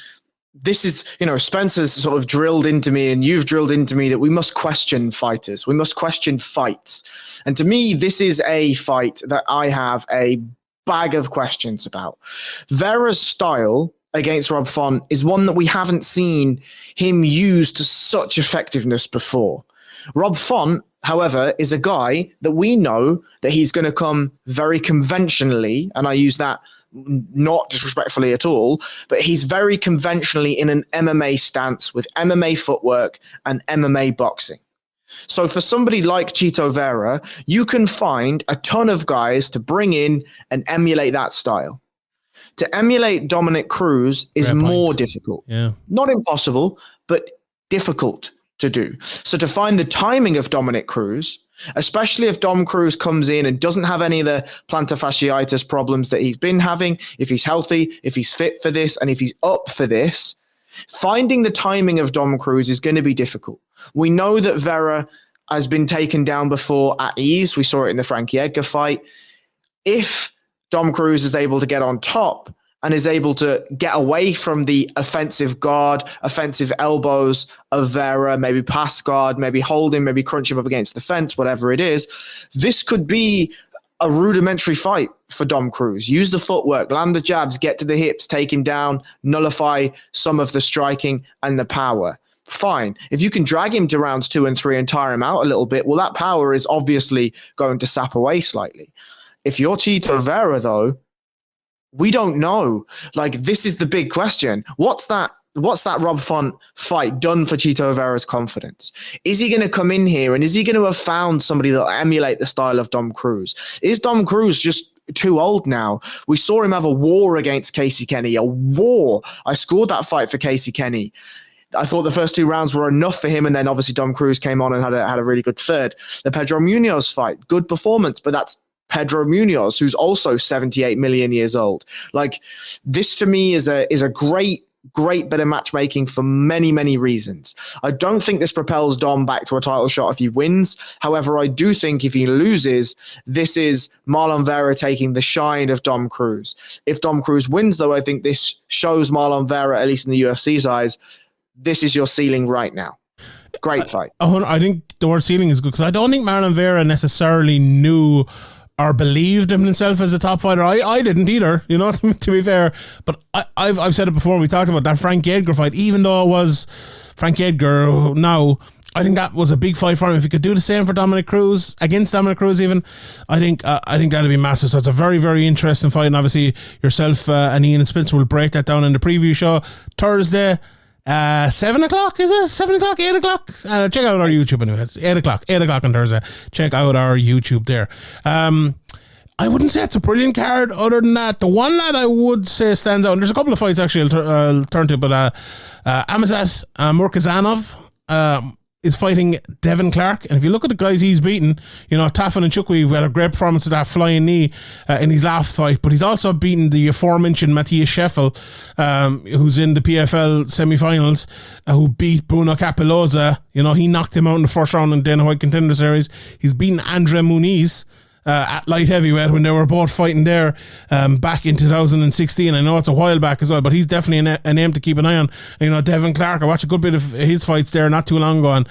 this is, Spencer's sort of drilled into me, and you've drilled into me, that we must question fighters. We must question fights. And to me, this is a fight that I have a bag of questions about. Vera's style against Rob Font is one that we haven't seen him use to such effectiveness before. Rob Font, however, is a guy that we know that he's going to come very conventionally, and I use that not disrespectfully at all, but he's very conventionally in an MMA stance with MMA footwork and MMA boxing. So for somebody like Chito Vera, you can find a ton of guys to bring in and emulate that style. To emulate Dominic Cruz is more difficult. Yeah. Not impossible, but difficult to do. So to find the timing of Dominic Cruz, especially if Dom Cruz comes in and doesn't have any of the plantar fasciitis problems that he's been having, if he's healthy, if he's fit for this, and if he's up for this, finding the timing of Dom Cruz is going to be difficult. We know that Vera has been taken down before at ease. We saw it in the Frankie Edgar fight. If Dom Cruz is able to get on top and is able to get away from the offensive guard, offensive elbows of Vera, maybe pass guard, maybe hold him, maybe crunch him up against the fence, whatever it is, this could be a rudimentary fight for Dom Cruz. Use the footwork, land the jabs, get to the hips, take him down, nullify some of the striking and the power. Fine. If you can drag him to rounds 2 and 3 and tire him out a little bit, well, that power is obviously going to sap away slightly. If you're Chito Vera, though, we don't know. Like, this is the big question. What's that Rob Font fight done for Chito Vera's confidence? Is he going to come in here and is he going to have found somebody that will emulate the style of Dom Cruz? Is Dom Cruz just too old now? We saw him have a war against Casey Kenny, a war. I scored that fight for Casey Kenny. I thought the first 2 rounds were enough for him, and then obviously Dom Cruz came on and had a really good third. The Pedro Munoz fight, good performance, but that's Pedro Munoz, who's also 78 million years old. Like, this to me is a great bit of matchmaking for many, many reasons. I don't think this propels Dom back to a title shot if he wins. However, I do think if he loses, this is Marlon Vera taking the shine of Dom Cruz. If Dom Cruz wins, though, I think this shows Marlon Vera, at least in the UFC's eyes, this is your ceiling right now. Great fight. I think the word ceiling is good, because I don't think Marlon Vera necessarily knew or believed in himself as a top fighter. I didn't either, to be fair. But I've said it before. We talked about that Frankie Edgar fight. Even though it was Frankie Edgar now, I think that was a big fight for him. If he could do the same for Dominic Cruz, against Dominic Cruz even, I think that'd be massive. So it's a very, very interesting fight. And obviously yourself and Ian and Spencer will break that down in the preview show Thursday. 7 o'clock, is it? 7 o'clock, 8 o'clock? Check out our YouTube anyway. It's 8 o'clock on Thursday. Check out our YouTube there. I wouldn't say it's a brilliant card other than that. The one that I would say stands out, and there's a couple of fights actually I'll turn to, but Amazat Murkazanov, is fighting Devin Clark. And if you look at the guys he's beaten, Tafan and Chukwi had a great performance with that flying knee in his last fight, but he's also beaten the aforementioned Matthias Scheffel, who's in the PFL semi-finals, who beat Bruno Capiloza. He knocked him out in the first round in Dana White Contender Series. He's beaten Andre Muniz at light heavyweight when they were both fighting there back in 2016. I know it's a while back as well, but he's definitely a name to keep an eye on. Devin Clark, I watched a good bit of his fights there not too long ago, and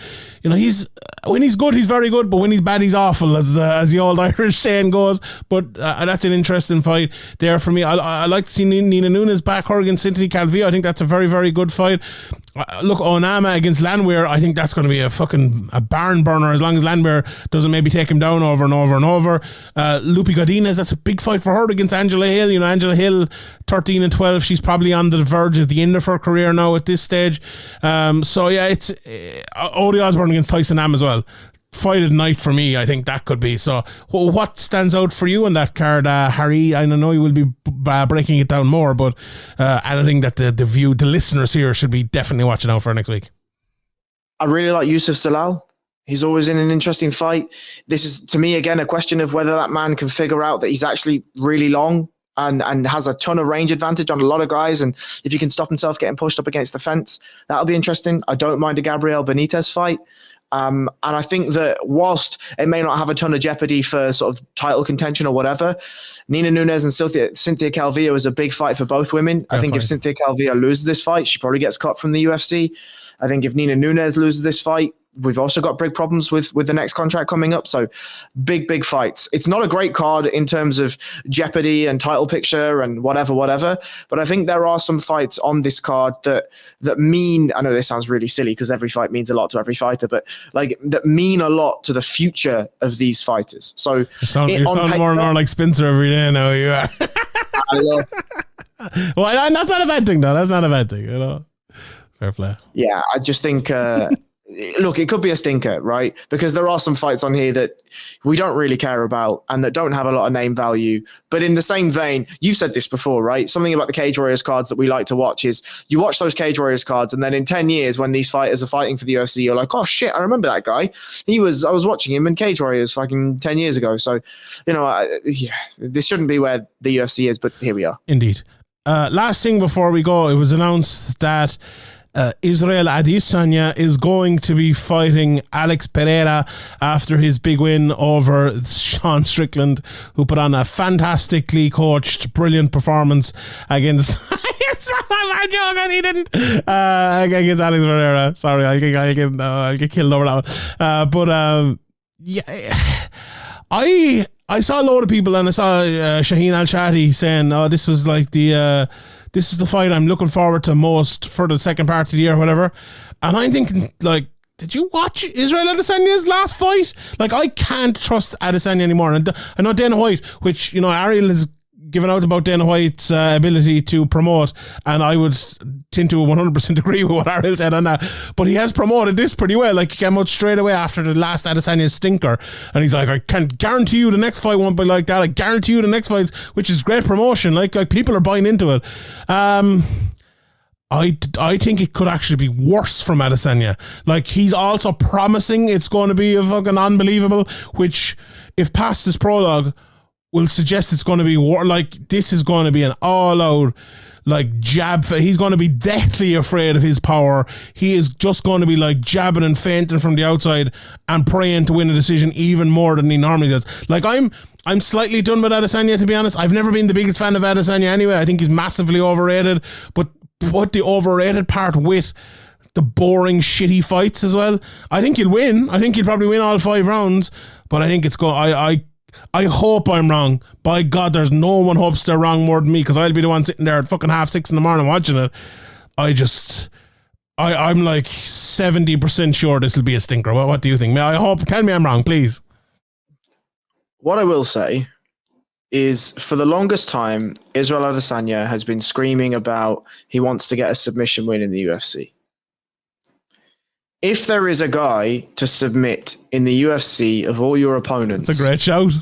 when he's good, he's very good, but when he's bad, he's awful, as the old Irish saying goes. But that's an interesting fight there for me. I like to see Nina Nunes back her against Cynthia Calvillo. I think that's a very, very good fight. Look, Onama against Landwehr, I think that's going to be a barn burner, as long as Landwehr doesn't maybe take him down over and over and over. Lupi Godinez, that's a big fight for her against Angela Hill. Angela Hill, 13-12. She's probably on the verge of the end of her career now at this stage. So yeah, it's Odie Osborne against Tyson Am as well. Fight of the night for me, I think that could be. So what stands out for you on that card, Harry? I know you will be breaking it down more, but anything that the listeners here should be definitely watching out for next week. I really like Yusuf Salal. He's always in an interesting fight. This is, to me, again, a question of whether that man can figure out that he's actually really long and has a ton of range advantage on a lot of guys. And if he can stop himself getting pushed up against the fence, that'll be interesting. I don't mind a Gabriel Benitez fight. And I think that whilst it may not have a ton of jeopardy for sort of title contention or whatever, Nina Nunes and Cynthia Calvillo is a big fight for both women. I think if Cynthia Calvillo loses this fight, she probably gets cut from the UFC. I think if Nina Nunes loses this fight, we've also got big problems with the next contract coming up. So big fights. It's not a great card in terms of jeopardy and title picture and whatever. But I think there are some fights on this card that mean, I know this sounds really silly because every fight means a lot to every fighter, but that mean a lot to the future of these fighters. So you're sounding more and more like Spencer every day now. You are. Well, that's not a bad thing, though. That's not a bad thing, Fair play. Yeah, I just think... look, it could be a stinker, right? Because there are some fights on here that we don't really care about and that don't have a lot of name value. But in the same vein, you've said this before, right? Something about the Cage Warriors cards that we like to watch is you watch those Cage Warriors cards, and then in 10 years, when these fighters are fighting for the UFC, you're like, oh shit, I remember that guy. I was watching him in Cage Warriors fucking 10 years ago. So, this shouldn't be where the UFC is, but here we are. Indeed. Last thing before we go, it was announced that Israel Adesanya is going to be fighting Alex Perreira after his big win over Sean Strickland, who put on a fantastically coached, brilliant performance against... I'm joking, he didn't. Against Alex Perreira. Sorry, I'll get killed over that one. I saw a load of people, and I saw Shaheen Al-Shati saying, this was like this is the fight I'm looking forward to most for the second part of the year or whatever. And I'm thinking, did you watch Israel Adesanya's last fight? I can't trust Adesanya anymore. And I know Dana White, which, Ariel has given out about Dana White's ability to promote, and I would tend to 100% agree with what Ariel said on that. But he has promoted this pretty well. He came out straight away after the last Adesanya stinker, and he's like, I can guarantee you the next fight won't be like that. I guarantee you the next fight, which is great promotion. Like people are buying into it. I think it could actually be worse from Adesanya. He's also promising it's going to be a fucking unbelievable, which, if past this prologue, will suggest it's going to be this is going to be an all-out jab. He's going to be deathly afraid of his power. He is just going to be jabbing and feinting from the outside and praying to win a decision even more than he normally does. I'm slightly done with Adesanya, to be honest. I've never been the biggest fan of Adesanya anyway. I think he's massively overrated, but put the overrated part with the boring, shitty fights as well. I think he'll win. I think he'll probably win all 5 rounds, but I think it's going... I hope I'm wrong. By God, there's no one hopes they're wrong more than me, because I'll be the one sitting there at fucking 6:30 in the morning watching it. I'm 70% sure this will be a stinker. What do you think? Tell me I'm wrong, please. What I will say is, for the longest time, Israel Adesanya has been screaming about he wants to get a submission win in the UFC. If there is a guy to submit in the UFC of all your opponents... It's a great shout.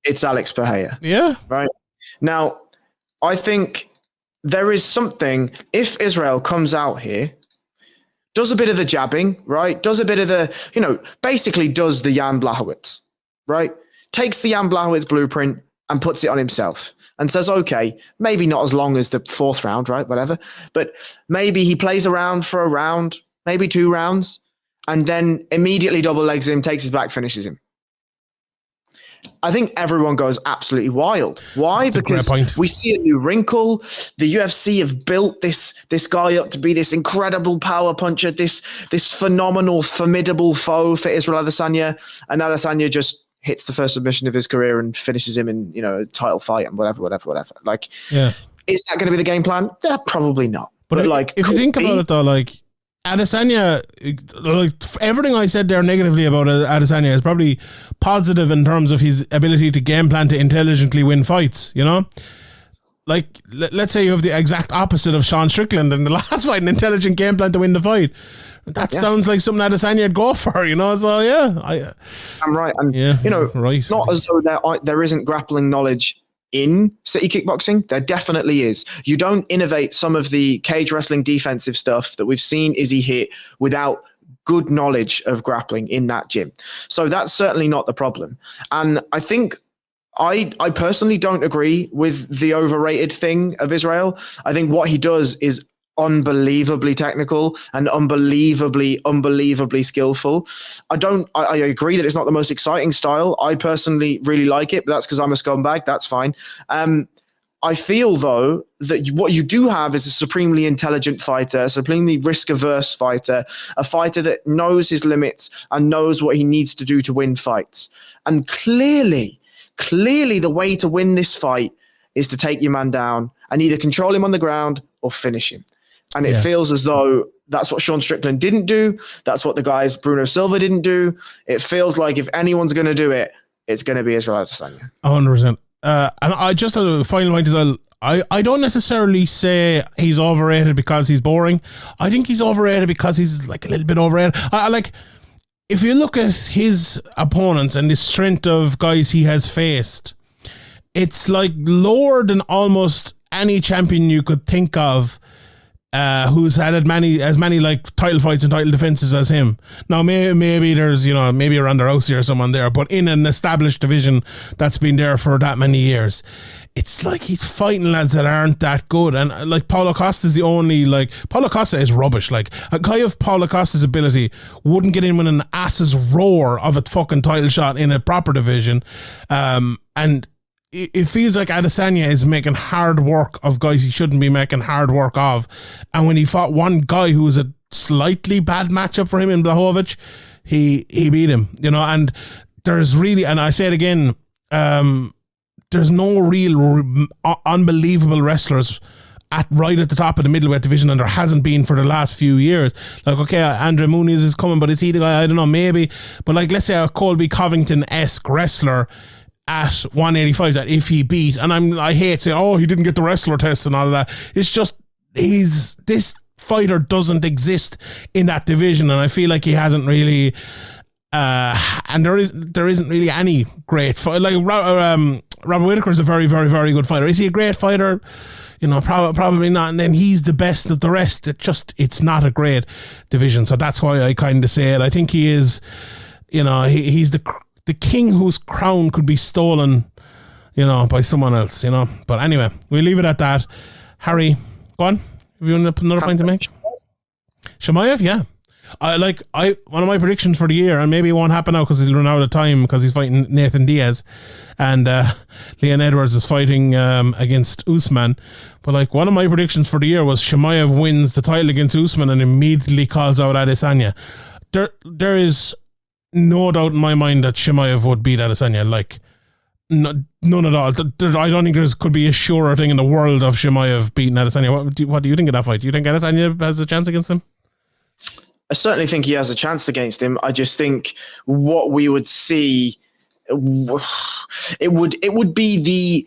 It's Alex Pereira. Yeah. Right? Now, I think there is something... If Israel comes out here does a bit of the jabbing, right? Does a bit of the, basically does the Jan Blachowicz, right? Takes the Jan Blachowicz blueprint and puts it on himself and says, okay, maybe not as long as the 4th round, right? Whatever. But maybe he plays around for a round, maybe 2 rounds, and then immediately double legs him, takes his back, finishes him. I think everyone goes absolutely wild. Why? Because we see a new wrinkle. The UFC have built this guy up to be this incredible power puncher, this phenomenal, formidable foe for Israel Adesanya, and Adesanya just hits the first submission of his career and finishes him in a title fight and whatever. Like, is that going to be the game plan? Yeah, probably not. But like, if you think about it though, like, Adesanya, like everything I said there negatively about Adesanya is probably positive in terms of his ability to game plan to intelligently win fights, Like, let's say you have the exact opposite of Sean Strickland in the last fight, an intelligent game plan to win the fight. That sounds like something Adesanya would go for, So, I'm right. And, right. Not as though there isn't grappling knowledge in city kickboxing. There definitely is. You don't innovate some of the cage wrestling defensive stuff that we've seen Izzy hit without good knowledge of grappling in that gym. So that's certainly not the problem. And I think I personally don't agree with the overrated thing of Israel. I think what he does is unbelievably technical and unbelievably skillful. I agree that it's not the most exciting style. I personally really like it, but that's because I'm a scumbag. That's fine. I feel though that what you do have is a supremely intelligent fighter, a supremely risk-averse fighter, a fighter that knows his limits and knows what he needs to do to win fights. And clearly the way to win this fight is to take your man down and either control him on the ground or finish him. And it feels as though that's what Sean Strickland didn't do. That's what the guys Bruno Silva didn't do. It feels like if anyone's going to do it, it's going to be Israel Adesanya. 100%. And I just have a final point as well. I don't necessarily say he's overrated because he's boring. I think he's overrated because he's like a little bit overrated. I like, if you look at his opponents and the strength of guys he has faced, it's like lower than almost any champion you could think of who's had as many like title fights and title defenses as him. Now maybe there's maybe a Ronda Rousey or someone there, but in an established division that's been there for that many years, it's like he's fighting lads that aren't that good. And like Paulo Costa is the only, like, Paulo Costa is rubbish. Like, a guy of Paulo Costa's ability wouldn't get in with an ass's roar of a fucking title shot in a proper division. And it feels like Adesanya is making hard work of guys he shouldn't be making hard work of. And when he fought one guy who was a slightly bad matchup for him in Blachowicz, he beat him, and there's really, and I say it again, there's no real unbelievable wrestlers right at the top of the middleweight division, and there hasn't been for the last few years. Like, okay, Andre Muniz is coming, but is he the guy? I don't know, maybe. But like, let's say a Colby Covington-esque wrestler at 185 that if he beat, and I hate saying, he didn't get the wrestler test and all of that. It's just, this fighter doesn't exist in that division, and I feel like he hasn't really, and there isn't really any great fight. Like, Robert Whittaker is a very, very, very good fighter. Is he a great fighter? Probably not. And then he's the best of the rest. It's not a great division. So that's why I kind of say it. I think he is, he's the king whose crown could be stolen, by someone else, But anyway, we'll leave it at that. Harry, go on. Have you another point to make? Chimaev, yeah. One of my predictions for the year, and maybe it won't happen now because he'll run out of time because he's fighting Nathan Diaz, and Leon Edwards is fighting against Usman. But like, one of my predictions for the year was Chimaev wins the title against Usman and immediately calls out Adesanya. There is no doubt in my mind that Chimaev would beat Adesanya. Like, none at all. I don't think could be a surer thing in the world of Chimaev beating Adesanya. What do you think of that fight? Do you think Adesanya has a chance against him? I certainly think he has a chance against him. I just think what we would see, it would be the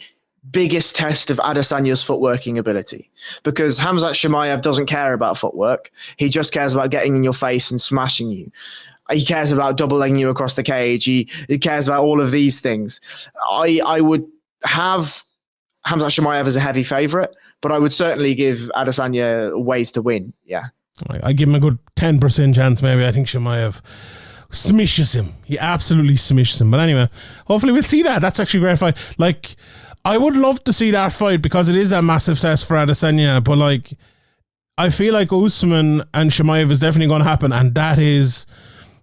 biggest test of Adesanya's footworking ability, because Khamzat Chimaev doesn't care about footwork. He just cares about getting in your face and smashing you. He cares about double-legging you across the cage. He cares about all of these things. I would have Khamzat Chimaev as a heavy favorite, but I would certainly give Adesanya ways to win. Yeah. I give him a good 10% chance maybe. I think Chimaev smishes him. He absolutely smishes him. But anyway, hopefully we'll see that. That's actually a great fight. Like, I would love to see that fight because it is that massive test for Adesanya. But like, I feel like Usman and Chimaev is definitely going to happen, and that is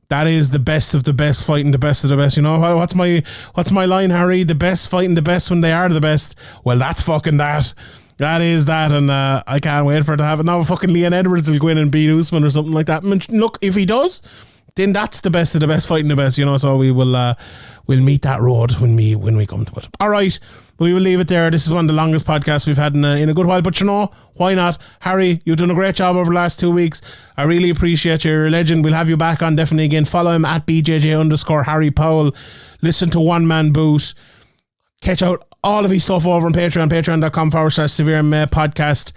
the best of the best fighting the best of the best. You know what's my line, Harry? The best fighting the best when they are the best. Well, that's fucking that. That is that, and I can't wait for it to happen. Now fucking Leon Edwards will go in and beat Usman or something like that. Look, if he does, then that's the best of the best fighting the best. You know, so we will we'll meet that road when we come to it. All right. We will leave it there. This is one of the longest podcasts we've had in a good while. But you know, why not? Harry, you've done a great job over the last 2 weeks. I really appreciate you. You're a legend. We'll have you back on definitely again. Follow him at BJJ_Harry Powell. Listen to One Man Boot. Catch out all of his stuff over on Patreon. Patreon.com/SevereMMA podcast.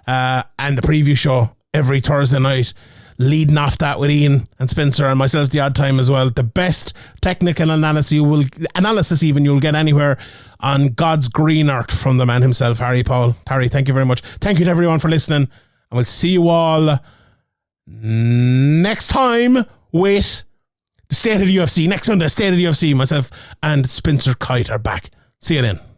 And the preview show every Thursday night. Leading off that with Ian and Spencer and myself the odd time as well. The best technical analysis you'll get anywhere on God's green earth from the man himself, Harry Powell. Harry, thank you very much. Thank you to everyone for listening. And we'll see you all next time with the State of the UFC. Next Sunday, State of the UFC. Myself and Spencer Kite are back. See you then.